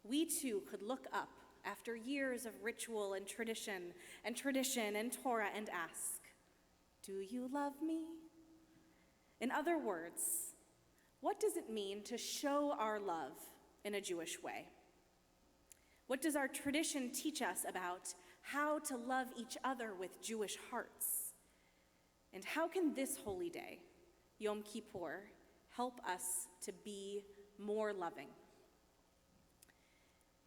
we too could look up after years of ritual and tradition and Torah and ask, "Do you love me?" In other words, what does it mean to show our love in a Jewish way? What does our tradition teach us about how to love each other with Jewish hearts? And how can this holy day, Yom Kippur, help us to be more loving?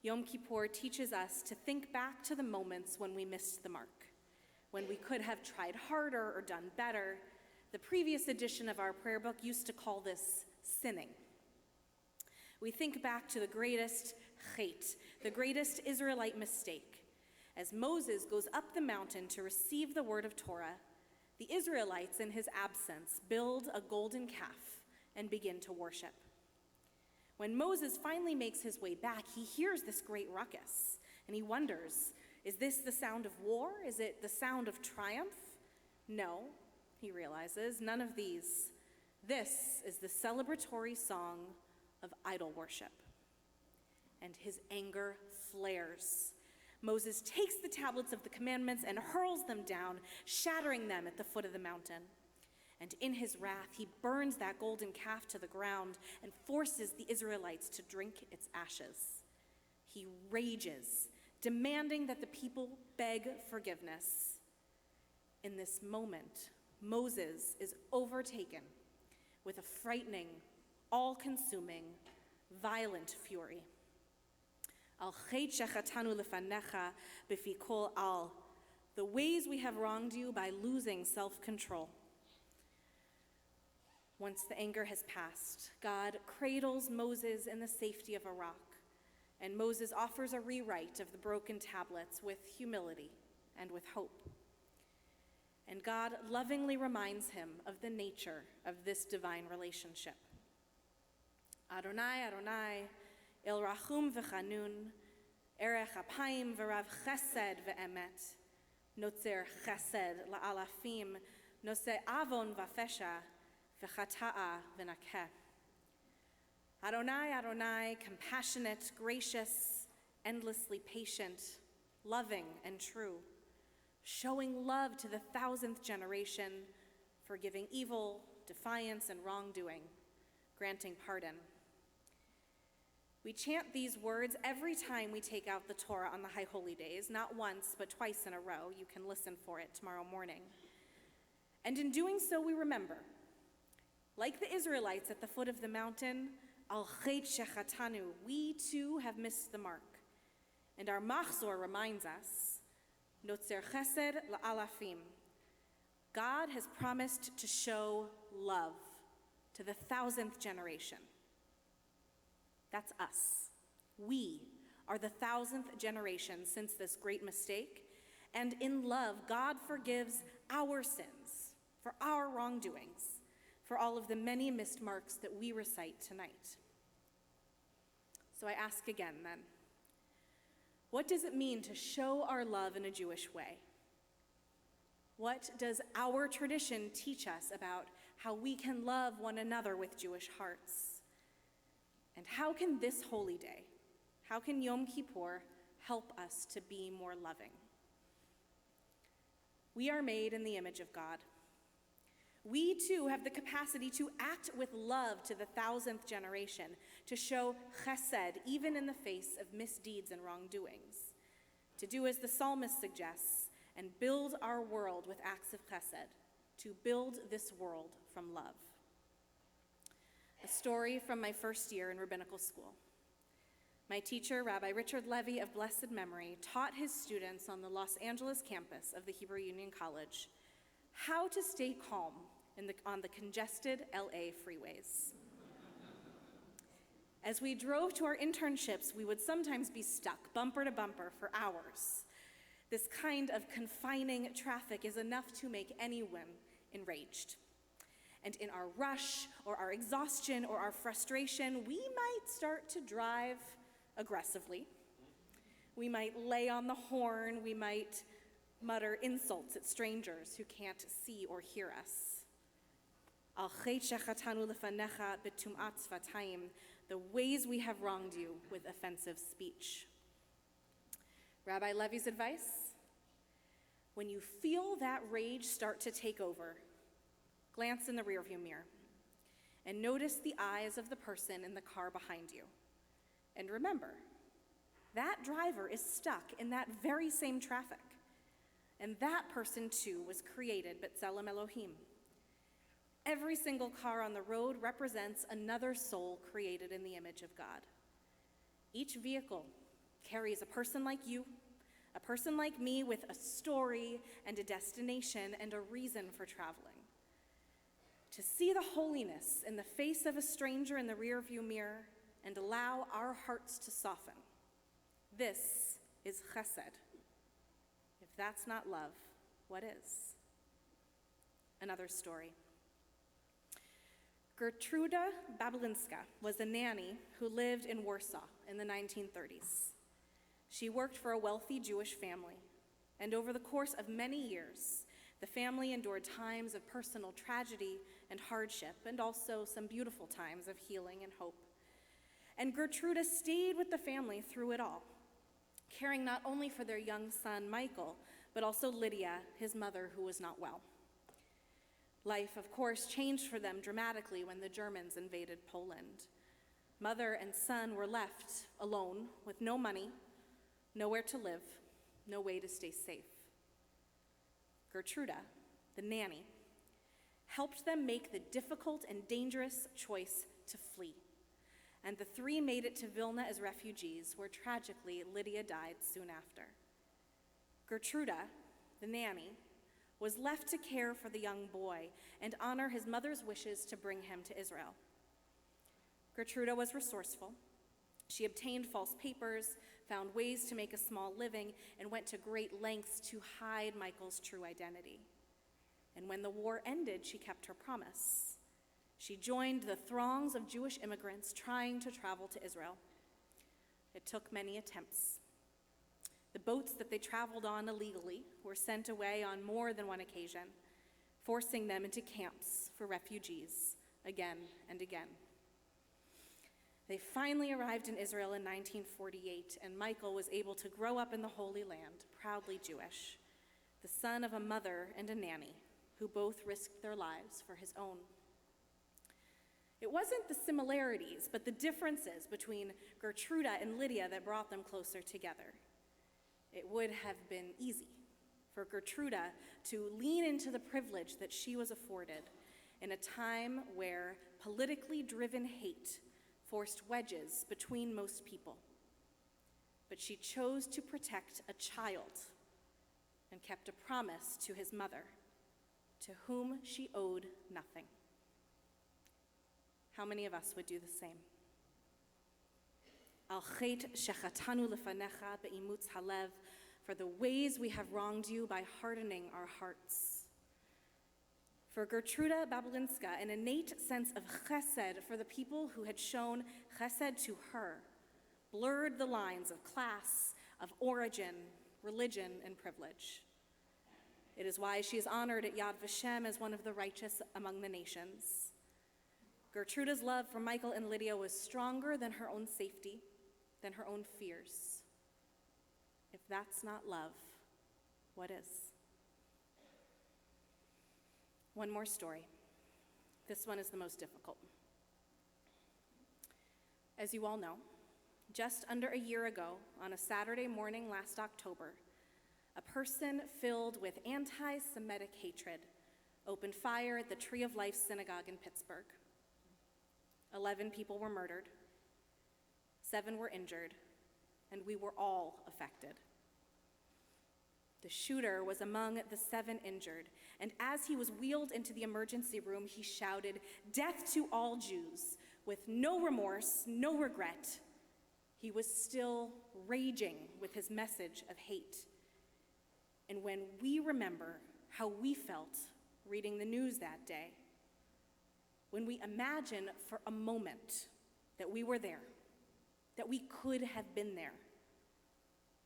Yom Kippur teaches us to think back to the moments when we missed the mark, when we could have tried harder or done better. The previous edition of our prayer book used to call this sinning. We think back to the greatest chet, the greatest Israelite mistake. As Moses goes up the mountain to receive the word of Torah, the Israelites, in his absence, build a golden calf and begin to worship. When Moses finally makes his way back, he hears this great ruckus, and he wonders, is this the sound of war? Is it the sound of triumph? No, he realizes, none of these. This is the celebratory song of idol worship. And his anger flares. Moses takes the tablets of the commandments and hurls them down, shattering them at the foot of the mountain. And in his wrath, he burns that golden calf to the ground and forces the Israelites to drink its ashes. He rages, demanding that the people beg forgiveness. In this moment, Moses is overtaken with a frightening, all-consuming, violent fury. Al chet shechatanu lefanecha b'fi kol al, the ways we have wronged you by losing self-control. Once the anger has passed, God cradles Moses in the safety of a rock, and Moses offers a rewrite of the broken tablets with humility and with hope. And God lovingly reminds him of the nature of this divine relationship. Adonai, Adonai, El Rachum v'chanun, Erech apayim v'rav chesed v'emet, Notzer chesed la'alafim, Noseh avon v'fesha, v'chata'a v'nakeh. Adonai, Adonai, compassionate, gracious, endlessly patient, loving and true, showing love to the 1,000th generation, forgiving evil, defiance, and wrongdoing, granting pardon. We chant these words every time we take out the Torah on the High Holy Days, not once, but twice in a row. You can listen for it tomorrow morning. And in doing so, we remember, like the Israelites at the foot of the mountain, Al chet shechatanu, we too have missed the mark. And our machzor reminds us, Notzer chesed la'alafim, God has promised to show love to the 1,000th generation. That's us. We are the 1,000th generation since this great mistake, and in love, God forgives our sins for our wrongdoings, for all of the many missed marks that we recite tonight. So I ask again then, what does it mean to show our love in a Jewish way? What does our tradition teach us about how we can love one another with Jewish hearts? And how can this holy day, how can Yom Kippur help us to be more loving? We are made in the image of God. We too have the capacity to act with love to the 1,000th generation, to show chesed even in the face of misdeeds and wrongdoings, to do as the psalmist suggests and build our world with acts of chesed, to build this world from love. A story from my first year in rabbinical school. My teacher, Rabbi Richard Levy of blessed memory, taught his students on the Los Angeles campus of the Hebrew Union College how to stay calm on the congested LA freeways. As we drove to our internships, we would sometimes be stuck bumper to bumper for hours. This kind of confining traffic is enough to make anyone enraged. And in our rush or our exhaustion or our frustration, we might start to drive aggressively. We might lay on the horn. We might mutter insults at strangers who can't see or hear us. The ways we have wronged you with offensive speech. Rabbi Levy's advice: when you feel that rage start to take over, glance in the rearview mirror and notice the eyes of the person in the car behind you. And remember, that driver is stuck in that very same traffic. And that person too was created b'Tselem Elohim. Every single car on the road represents another soul created in the image of God. Each vehicle carries a person like you, a person like me with a story and a destination and a reason for traveling. To see the holiness in the face of a stranger in the rearview mirror and allow our hearts to soften. This is chesed. If that's not love, what is? Another story. Gertruda Babelinska was a nanny who lived in Warsaw in the 1930s. She worked for a wealthy Jewish family, and over the course of many years, the family endured times of personal tragedy and hardship, and also some beautiful times of healing and hope. And Gertruda stayed with the family through it all, caring not only for their young son, Michael, but also Lydia, his mother, who was not well. Life, of course, changed for them dramatically when the Germans invaded Poland. Mother and son were left alone with no money, nowhere to live, no way to stay safe. Gertruda, the nanny, helped them make the difficult and dangerous choice to flee. And the three made it to Vilna as refugees, where tragically Lydia died soon after. Gertruda, the nanny, was left to care for the young boy and honor his mother's wishes to bring him to Israel. Gertruda was resourceful. She obtained false papers, found ways to make a small living, and went to great lengths to hide Michael's true identity. And when the war ended, she kept her promise. She joined the throngs of Jewish immigrants trying to travel to Israel. It took many attempts. The boats that they traveled on illegally were sent away on more than one occasion, forcing them into camps for refugees again and again. They finally arrived in Israel in 1948, and Michael was able to grow up in the Holy Land, proudly Jewish, the son of a mother and a nanny who both risked their lives for his own. It wasn't the similarities, but the differences between Gertruda and Lydia that brought them closer together. It would have been easy for Gertruda to lean into the privilege that she was afforded in a time where politically driven hate forced wedges between most people. But she chose to protect a child and kept a promise to his mother, to whom she owed nothing. How many of us would do the same? Al chet shechatanu lefanecha be'imutz halev, for the ways we have wronged you by hardening our hearts. For Gertruda Babulinska, an innate sense of chesed for the people who had shown chesed to her blurred the lines of class, of origin, religion, and privilege. It is why she is honored at Yad Vashem as one of the righteous among the nations. Gertruda's love for Michael and Lydia was stronger than her own safety, than her own fears. If that's not love, what is? One more story. This one is the most difficult. As you all know, just under a year ago, on a Saturday morning last October, a person filled with anti-Semitic hatred opened fire at the Tree of Life Synagogue in Pittsburgh. 11 people were murdered, 7 were injured, and we were all affected. The shooter was among the 7 injured, and as he was wheeled into the emergency room, he shouted, "Death to all Jews," with no remorse, no regret. He was still raging with his message of hate. And when we remember how we felt reading the news that day, when we imagine for a moment that we were there, that we could have been there,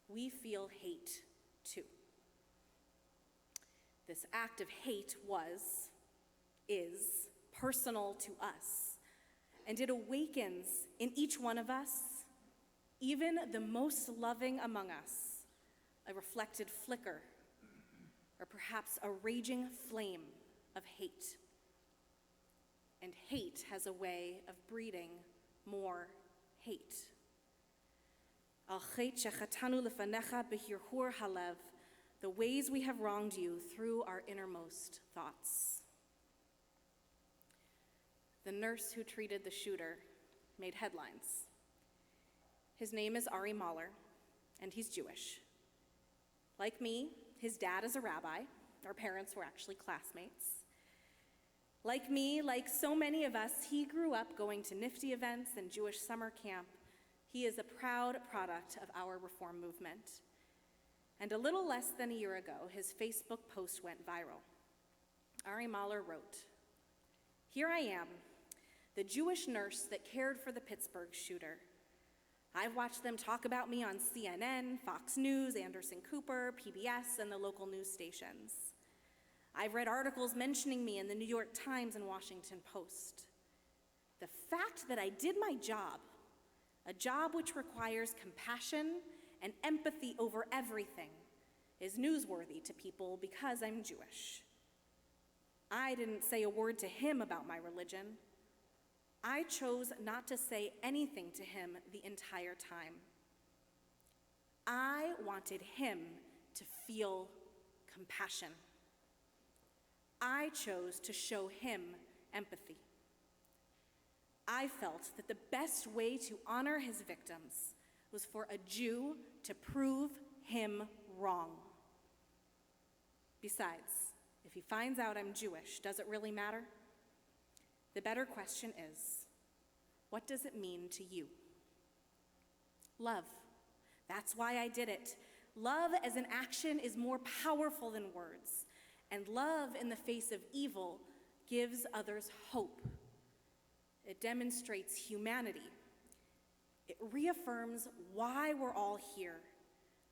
we feel hate too. This act of hate is personal to us, and it awakens in each one of us, even the most loving among us, a reflected flicker, or perhaps a raging flame of hate. And hate has a way of breeding more hate. Al chet shechatanu lefanecha behirhur halev, the ways we have wronged you through our innermost thoughts. The nurse who treated the shooter made headlines. His name is Ari Mahler, and he's Jewish. Like me, his dad is a rabbi. Our parents were actually classmates. Like me, like so many of us, he grew up going to Nifty events and Jewish summer camp. He is a proud product of our reform movement. And a little less than a year ago, his Facebook post went viral. Ari Mahler wrote, "Here I am, the Jewish nurse that cared for the Pittsburgh shooter. I've watched them talk about me on CNN, Fox News, Anderson Cooper, PBS, and the local news stations. I've read articles mentioning me in the New York Times and Washington Post. The fact that I did my job, a job which requires compassion and empathy over everything, is newsworthy to people because I'm Jewish. I didn't say a word to him about my religion. I chose not to say anything to him the entire time. I wanted him to feel compassion. I chose to show him empathy. I felt that the best way to honor his victims was for a Jew to prove him wrong. Besides, if he finds out I'm Jewish, does it really matter? The better question is, what does it mean to you? Love. That's why I did it. Love as an action is more powerful than words, and love in the face of evil gives others hope. It demonstrates humanity. It reaffirms why we're all here.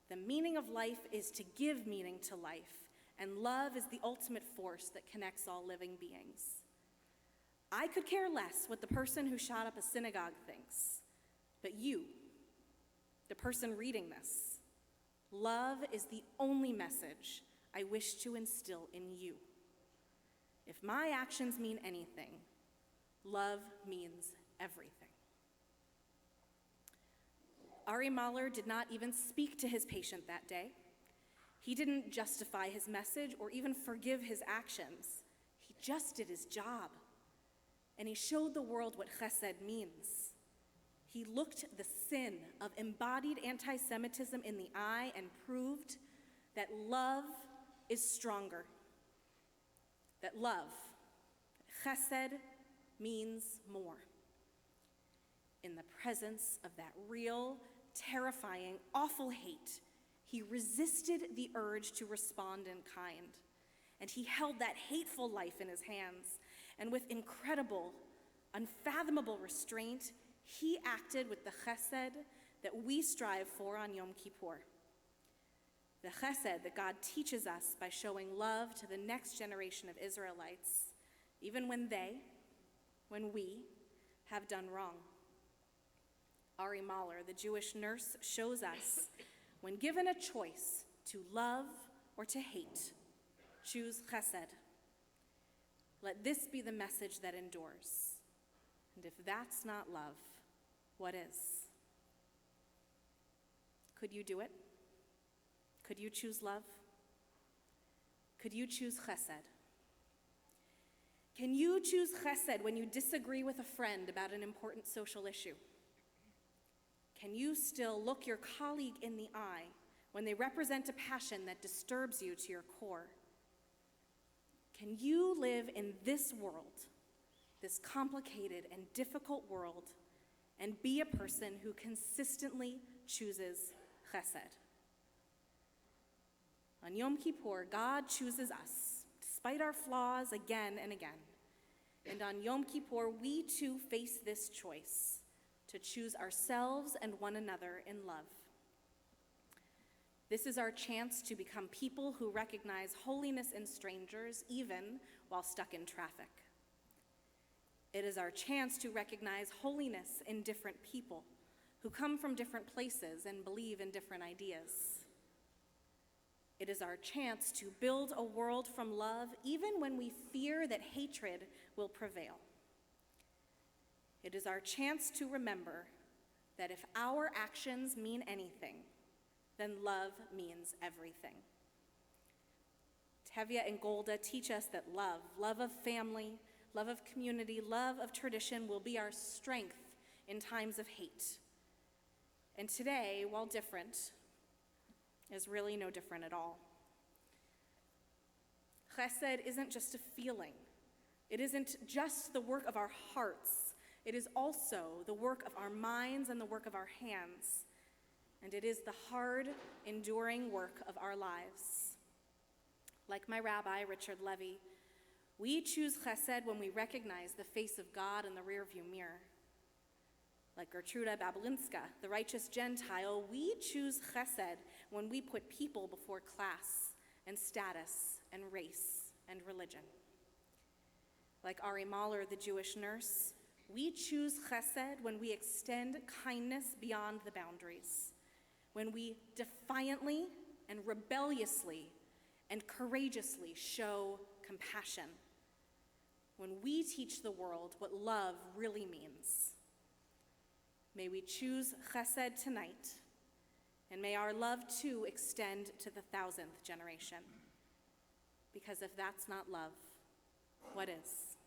The meaning of life is to give meaning to life, and love is the ultimate force that connects all living beings. I could care less what the person who shot up a synagogue thinks, but you, the person reading this, love is the only message I wish to instill in you. If my actions mean anything, love means everything. Ari Mahler did not even speak to his patient that day. He didn't justify his message or even forgive his actions. He just did his job. And he showed the world what chesed means. He looked the sin of embodied anti-Semitism in the eye and proved that love is stronger. That love, chesed, means more. In the presence of that real, terrifying, awful hate, he resisted the urge to respond in kind. And he held that hateful life in his hands. And with incredible, unfathomable restraint, he acted with the chesed that we strive for on Yom Kippur. The chesed that God teaches us by showing love to the next generation of Israelites, even when we, have done wrong. Ari Mahler, the Jewish nurse, shows us, when given a choice to love or to hate, choose chesed. Let this be the message that endures. And if that's not love, what is? Could you do it? Could you choose love? Could you choose chesed? Can you choose chesed when you disagree with a friend about an important social issue? Can you still look your colleague in the eye when they represent a passion that disturbs you to your core? Can you live in this world, this complicated and difficult world, and be a person who consistently chooses chesed? On Yom Kippur, God chooses us, despite our flaws, again and again. And on Yom Kippur, we too face this choice, to choose ourselves and one another in love. This is our chance to become people who recognize holiness in strangers, even while stuck in traffic. It is our chance to recognize holiness in different people who come from different places and believe in different ideas. It is our chance to build a world from love, even when we fear that hatred will prevail. It is our chance to remember that if our actions mean anything, then love means everything. Tevye and Golda teach us that love of family, love of community, love of tradition will be our strength in times of hate. And today, while different, is really no different at all. Chesed isn't just a feeling. It isn't just the work of our hearts. It is also the work of our minds and the work of our hands. And it is the hard, enduring work of our lives. Like my rabbi, Richard Levy, we choose chesed when we recognize the face of God in the rearview mirror. Like Gertruda Babelinska, the righteous Gentile, we choose chesed when we put people before class and status and race and religion. Like Ari Mahler, the Jewish nurse, we choose chesed when we extend kindness beyond the boundaries, when we defiantly and rebelliously and courageously show compassion, when we teach the world what love really means. May we choose chesed tonight, and may our love too extend to the 1,000th generation. Because if that's not love, what is?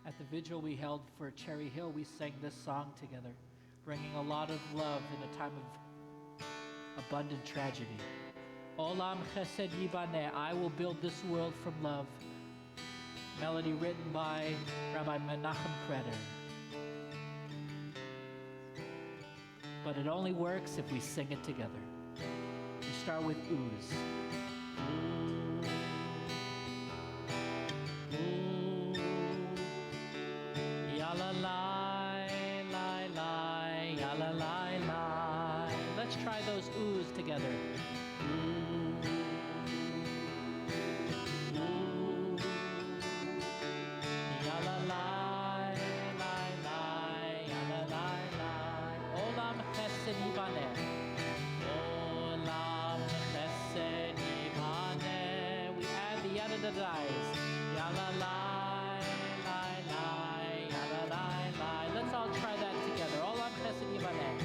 At the vigil we held for Cherry Hill, we sang this song together, bringing a lot of love in a time of abundant tragedy. Olam chesed yibaneh, I will build this world from love. Melody written by Rabbi Menachem Kreder. But it only works if we sing it together. We start with ooze. Let's try those oohs together. Olam chesed yibaneh. Olam chesed yibaneh. We add the yadadadais. Yalalai, lai, lai, yalalai, lai. Let's all try that together. Olam chesed yibaneh.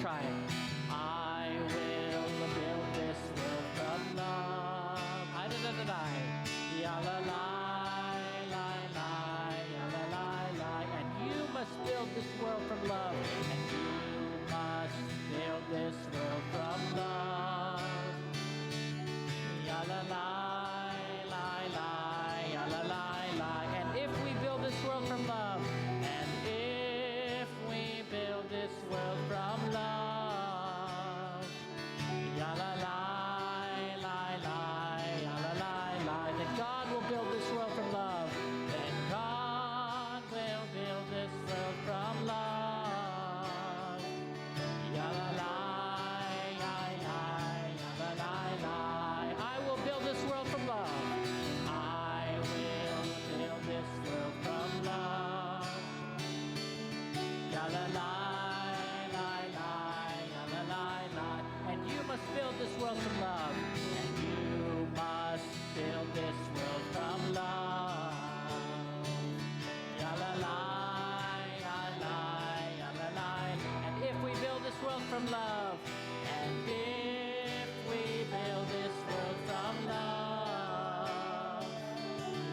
try it. I will build this world from love. I da da da da. Ya la la, la la, ya la la la. And you must build this world from love. And you must build this world from love. Ya la la, la la, ya la la la. And if we build this world from love, and if we build this world from love, ya la la, la la, ya la la la. Then God will build this world from love. Then God will build this world from love. Ya la la, ya la, ya la la la. I will build this world from love. I will build this world from love. Ya la la, la la, ya la la la. And you must build this world from love. And you must build this world from love. Ya la la, ya la, ya la la. And if we build this world from love, and if we build this world from love,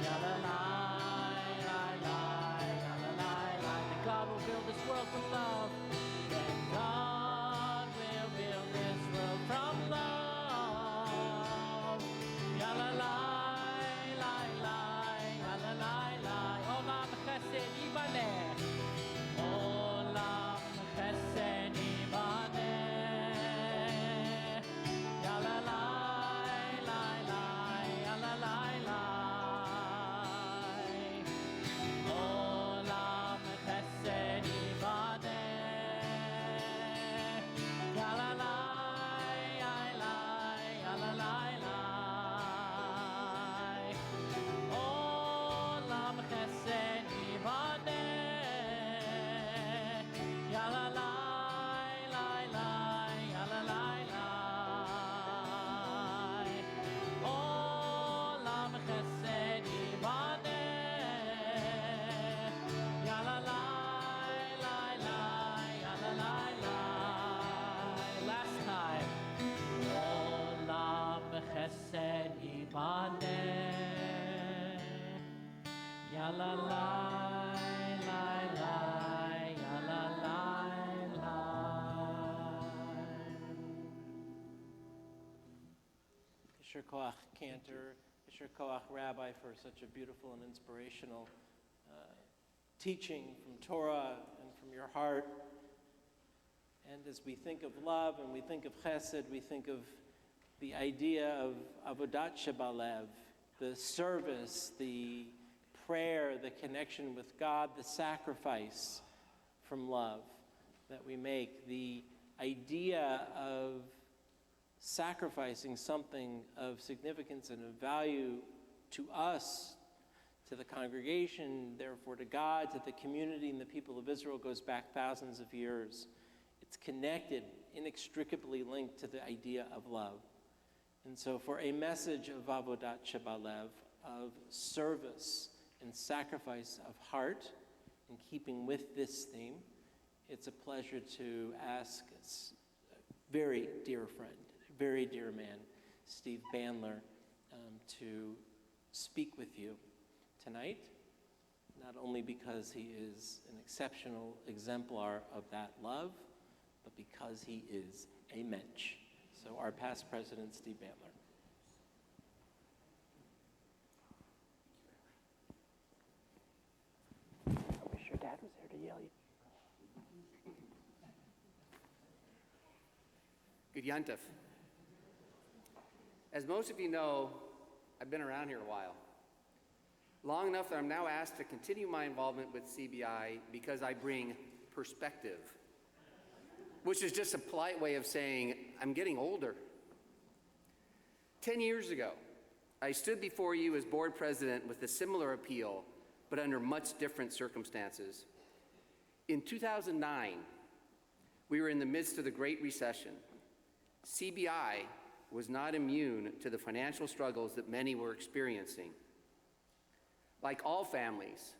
ya la la, la la, ya la la la. Then God will build this world from love. Then God will build this world from love. Ya la la, la la, ya la la la. Olam chesed yibaneh. Olam chesed yibaneh. Ya la la, la la, ya la la la. Olam chesed yibaneh. Ya la la, ya la, ya la la la. Olam chesed yibaneh. Ya la la, la la, ya la la la. Olam chesed yibaneh. Ya la la, la la, ya la la la. Last time. Olam chesed yibaneh. Ya la la, la la, ya la la la. Yisher Koach Cantor, Yisher Koach Rabbi for such a beautiful and inspirational teaching from Torah and from your heart. And as we think of love and we think of chesed, we think of the idea of avodat shebalev, the service, the prayer, the connection with God, the sacrifice from love that we make, the idea of sacrificing something of significance and of value to us, to the congregation, therefore to God, to the community and the people of Israel goes back thousands of years. It's connected, inextricably linked to the idea of love. And so for a message of avodat shebalev, of service and sacrifice of heart, in keeping with this theme, it's a pleasure to ask a very dear friend, very dear man, Steve Bandler, to speak with you tonight, not only because he is an exceptional exemplar of that love, but because he is a mensch. So our past president, Steve Bandler. I wish your dad was there to yell you. Good Yontif. As most of you know, I've been around here a while. Long enough that I'm now asked to continue my involvement with CBI because I bring perspective, which is just a polite way of saying I'm getting older. 10 years ago, I stood before you as board president with a similar appeal, but under much different circumstances. In 2009, we were in the midst of the Great Recession. CBI was not immune to the financial struggles that many were experiencing. Like all families,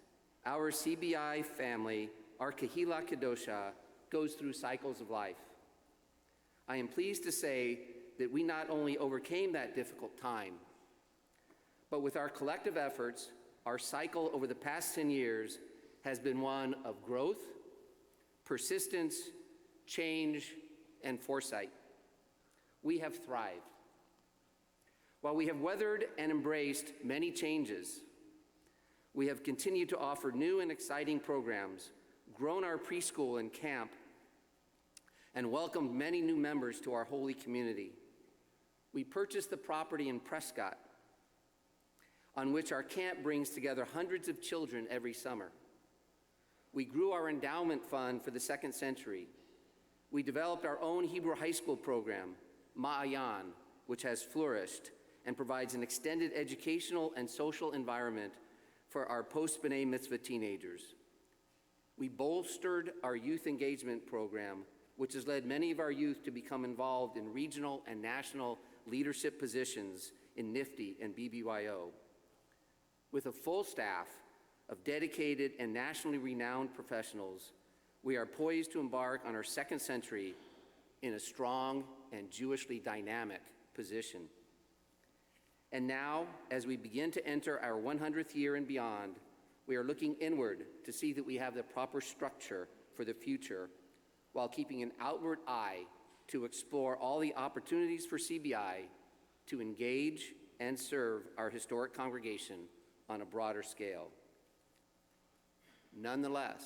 our CBI family, our Kehila Kedosha, goes through cycles of life. I am pleased to say that we not only overcame that difficult time, but with our collective efforts, our cycle over the past 10 years has been one of growth, persistence, change, and foresight. We have thrived. While we have weathered and embraced many changes, we have continued to offer new and exciting programs, grown our preschool and camp, and welcomed many new members to our holy community. We purchased the property in Prescott, on which our camp brings together hundreds of children every summer. We grew our endowment fund for the second century. We developed our own Hebrew high school program, Ma'ayan, which has flourished and provides an extended educational and social environment for our post-B'nai Mitzvah teenagers. We bolstered our youth engagement program, which has led many of our youth to become involved in regional and national leadership positions in NIFTY and BBYO. With a full staff of dedicated and nationally renowned professionals, we are poised to embark on our second century in a strong and Jewishly dynamic position. And now, as we begin to enter our 100th year and beyond, we are looking inward to see that we have the proper structure for the future, while keeping an outward eye to explore all the opportunities for CBI to engage and serve our historic congregation on a broader scale. Nonetheless,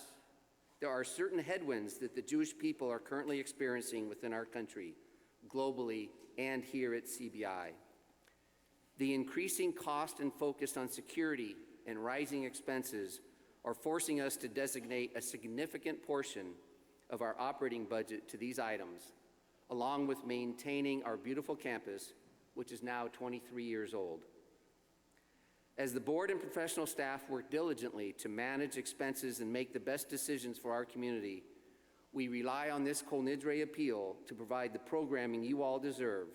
there are certain headwinds that the Jewish people are currently experiencing within our country, globally and here at CBI. The increasing cost and focus on security and rising expenses are forcing us to designate a significant portion of our operating budget to these items, along with maintaining our beautiful campus, which is now 23 years old. As the board and professional staff work diligently to manage expenses and make the best decisions for our community, we rely on this Kol Nidre appeal to provide the programming you all deserve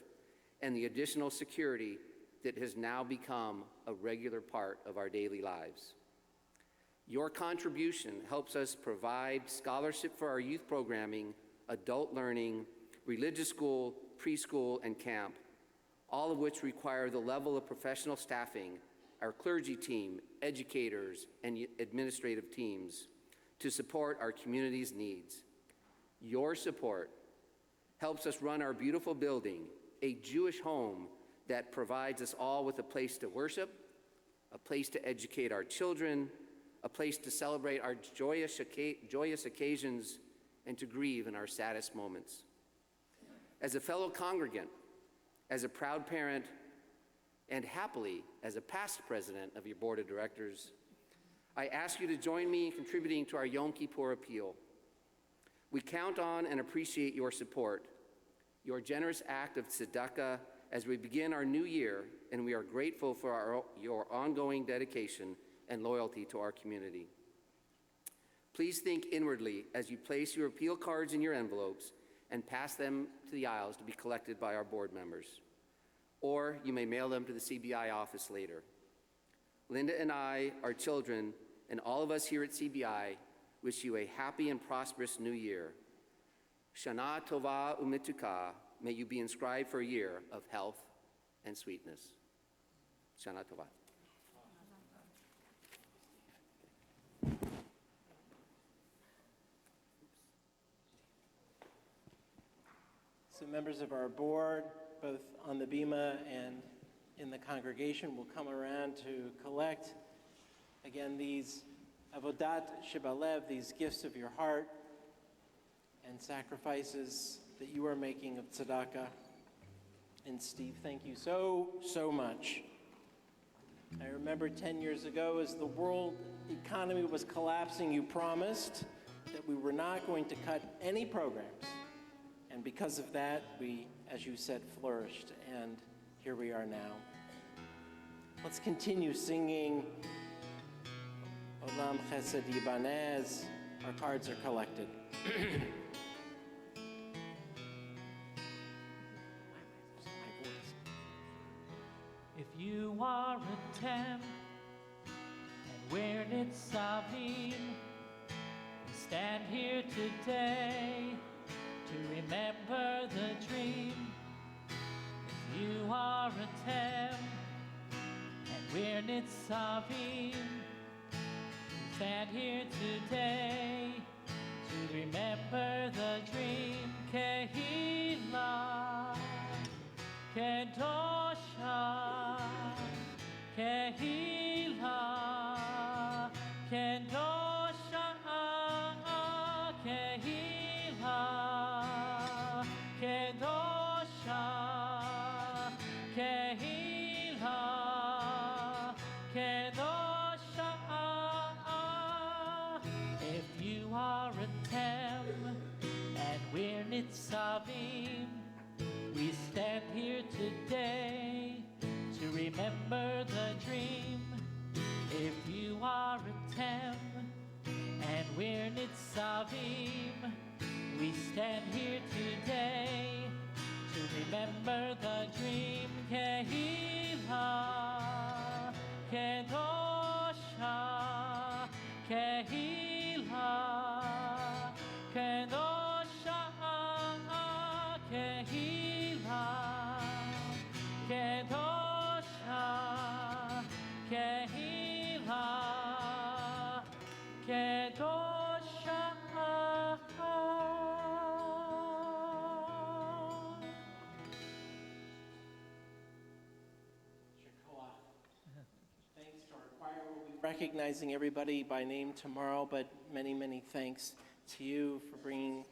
and the additional security that has now become a regular part of our daily lives. Your contribution helps us provide scholarship for our youth programming, adult learning, religious school, preschool, and camp, all of which require the level of professional staffing, our clergy team, educators, and administrative teams to support our community's needs. Your support helps us run our beautiful building, a Jewish home that provides us all with a place to worship, a place to educate our children, a place to celebrate our joyous occasions, and to grieve in our saddest moments. As a fellow congregant, as a proud parent, and happily as a past president of your board of directors, I ask you to join me in contributing to our Yom Kippur appeal. We count on and appreciate your support, your generous act of tzedakah as we begin our new year, and we are grateful for your ongoing dedication and loyalty to our community. Please think inwardly as you place your appeal cards in your envelopes and pass them to the aisles to be collected by our board members. Or you may mail them to the CBI office later. Linda and I, our children, and all of us here at CBI wish you a happy and prosperous new year. Shana Tova Umituka, may you be inscribed for a year of health and sweetness. Shana Tova. So members of our board, both on the bima and in the congregation, will come around to collect, again, these avodat shebalev, these gifts of your heart and sacrifices that you are making of tzedakah. And Steve, thank you so much. I remember 10 years ago, as the world economy was collapsing, you promised that we were not going to cut any programs. And because of that, we, as you said, flourished, and here we are now. Let's continue singing Olam Chesed Yibanez. Our cards are collected. If you are a temp, and we're Nitzavim, we stand here today, to remember the dream. If you are a Tem, and we're Nitzavim, we stand here today to remember the dream. Kehila, Kedosha, Kehila, Kedosha, Kehila, Kedosha, Kehila, Kedosha. If you are a Tem and we're Nitzavim, we stand here today to remember the dream. If you are a Tem and we're Nitzavim, we stand here today to remember the dream. Kehila, Kedosha, Kehila, Kedosha, Kehila, Kedosha, Kehila, Kedosha. Thanks to our choir. We'll be recognizing everybody by name tomorrow, but many, many thanks to you for bringing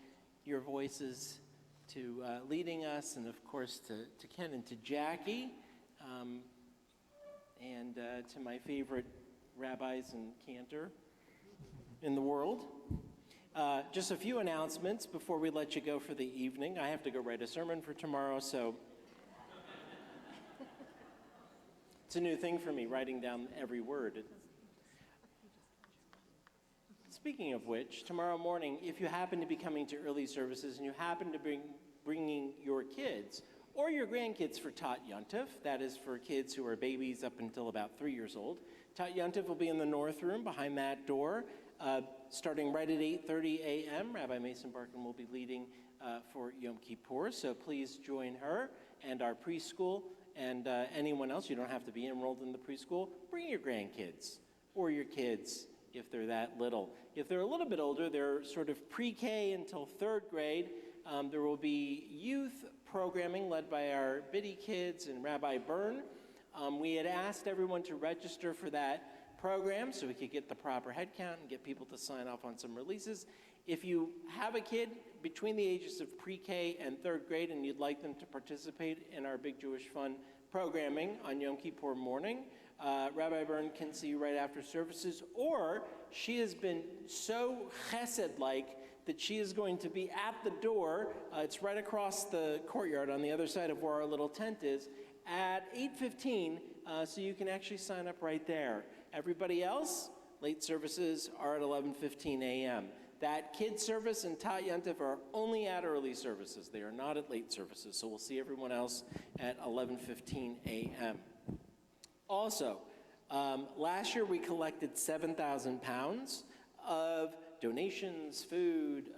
your voices to leading us, and of course to Ken and to Jackie, and to my favorite rabbis and cantor in the world. Just a few announcements before we let you go for the evening. I have to go write a sermon for tomorrow, so it's a new thing for me, writing down every word. Speaking of which, tomorrow morning, if you happen to be coming to early services and you happen to be bringing your kids or your grandkids for Tat Yontif, that is for kids who are babies up until about 3 years old, Tat Yontif will be in the north room behind that door, starting right at 8:30 a.m. Rabbi Mason Barkin will be leading for Yom Kippur, so please join her and our preschool and anyone else. You don't have to be enrolled in the preschool. Bring your grandkids or your kids if they're that little. If they're a little bit older, they're sort of pre-K until third grade. There will be youth programming led by our Biddy kids and Rabbi Byrne. We had asked everyone to register for that program so we could get the proper head count and get people to sign off on some releases. If you have a kid between the ages of pre-K and third grade and you'd like them to participate in our Big Jewish Fun programming on Yom Kippur morning, Rabbi Byrne can see you right after services, or she has been so chesed-like that she is going to be at the door. It's right across the courtyard on the other side of where our little tent is at 8:15, so you can actually sign up right there. Everybody else, late services are at 11:15 a.m. That kids service and Tat Yontif are only at early services. They are not at late services, so we'll see everyone else at 11:15 a.m. Also, last year we collected 7,000 pounds of donations, food,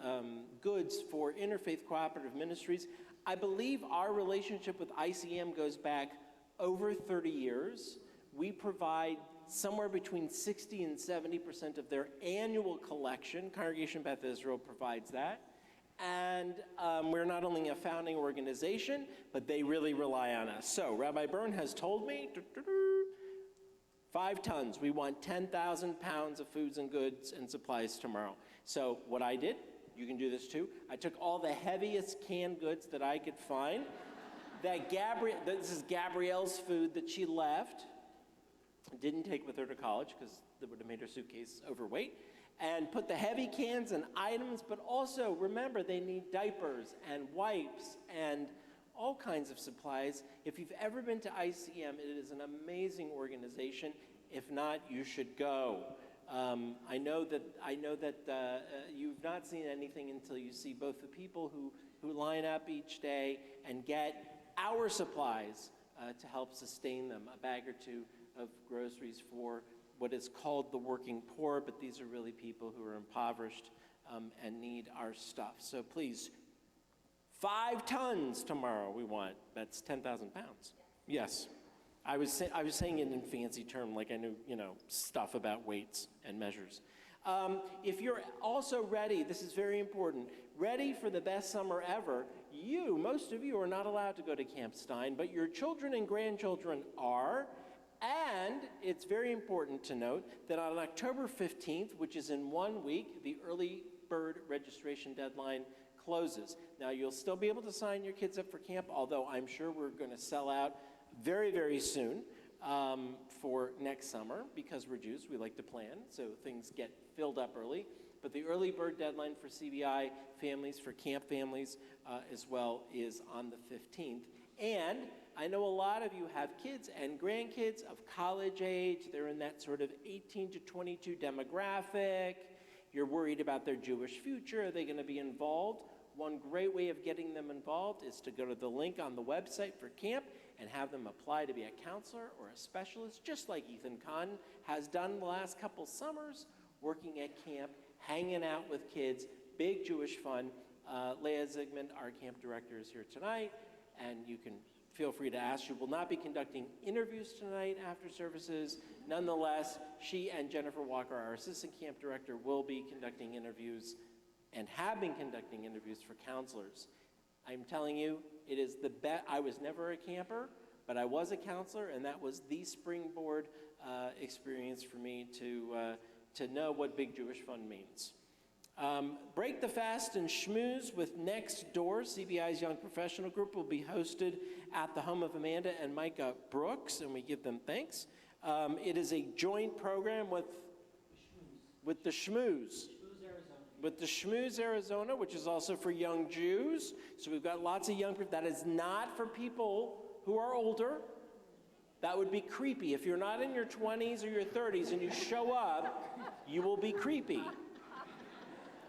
goods for Interfaith Cooperative Ministries. I believe our relationship with ICM goes back over 30 years. We provide somewhere between 60 and 70% of their annual collection. Congregation Beth Israel provides that. And we're not only a founding organization, but they really rely on us. So Rabbi Byrne has told me, 5 tons. We want 10,000 pounds of foods and goods and supplies tomorrow. So what I did, you can do this too, I took all the heaviest canned goods that I could find. This is Gabrielle's food that she left, didn't take with her to college because that would have made her suitcase overweight, and put the heavy cans and items, but also remember they need diapers and wipes and all kinds of supplies. If you've ever been to ICM, it is an amazing organization. If not, you should go. I know that you've not seen anything until you see both the people who line up each day and get our supplies to help sustain them, a bag or two of groceries for what is called the working poor, but these are really people who are impoverished and need our stuff. So please 5 tons tomorrow we want. That's 10,000 pounds. Yes. I was saying it in fancy term, like I knew, stuff about weights and measures. If you're also ready, this is very important, ready for the best summer ever, most of you are not allowed to go to Camp Stein, but your children and grandchildren are. And it's very important to note that on October 15th, which is in 1 week, the early bird registration deadline closes. Now, you'll still be able to sign your kids up for camp, although I'm sure we're going to sell out very, very soon for next summer, because we're Jews, we like to plan, so things get filled up early. But the early bird deadline for CBI families, for camp families as well, is on the 15th. And I know a lot of you have kids and grandkids of college age. They're in that sort of 18 to 22 demographic. You're worried about their Jewish future. Are they going to be involved? One great way of getting them involved is to go to the link on the website for camp and have them apply to be a counselor or a specialist, just like Ethan Kahn has done the last couple summers, working at camp, hanging out with kids, big Jewish fun. Leah Zygmunt, our camp director, is here tonight, and you can feel free to ask. She will not be conducting interviews tonight after services. Nonetheless, she and Jennifer Walker, our assistant camp director, will be conducting interviews and have been conducting interviews for counselors. I'm telling you, it is the best. I was never a camper, but I was a counselor, and that was the springboard experience for me to know what big Jewish fun means. Break the Fast and Schmooze with Next Door, CBI's Young Professional Group, will be hosted at the home of Amanda and Micah Brooks, and we give them thanks. It is a joint program with the Schmooze. With the Schmooze, Arizona, which is also for young Jews. So we've got lots of young people. That is not for people who are older. That would be creepy. If you're not in your 20s or your 30s and you show up, you will be creepy.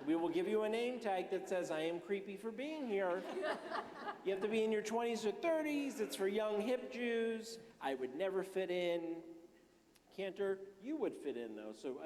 We will give you a name tag that says, I am creepy for being here. You have to be in your 20s or 30s. It's for young, hip Jews. I would never fit in. Cantor, you would fit in, though. So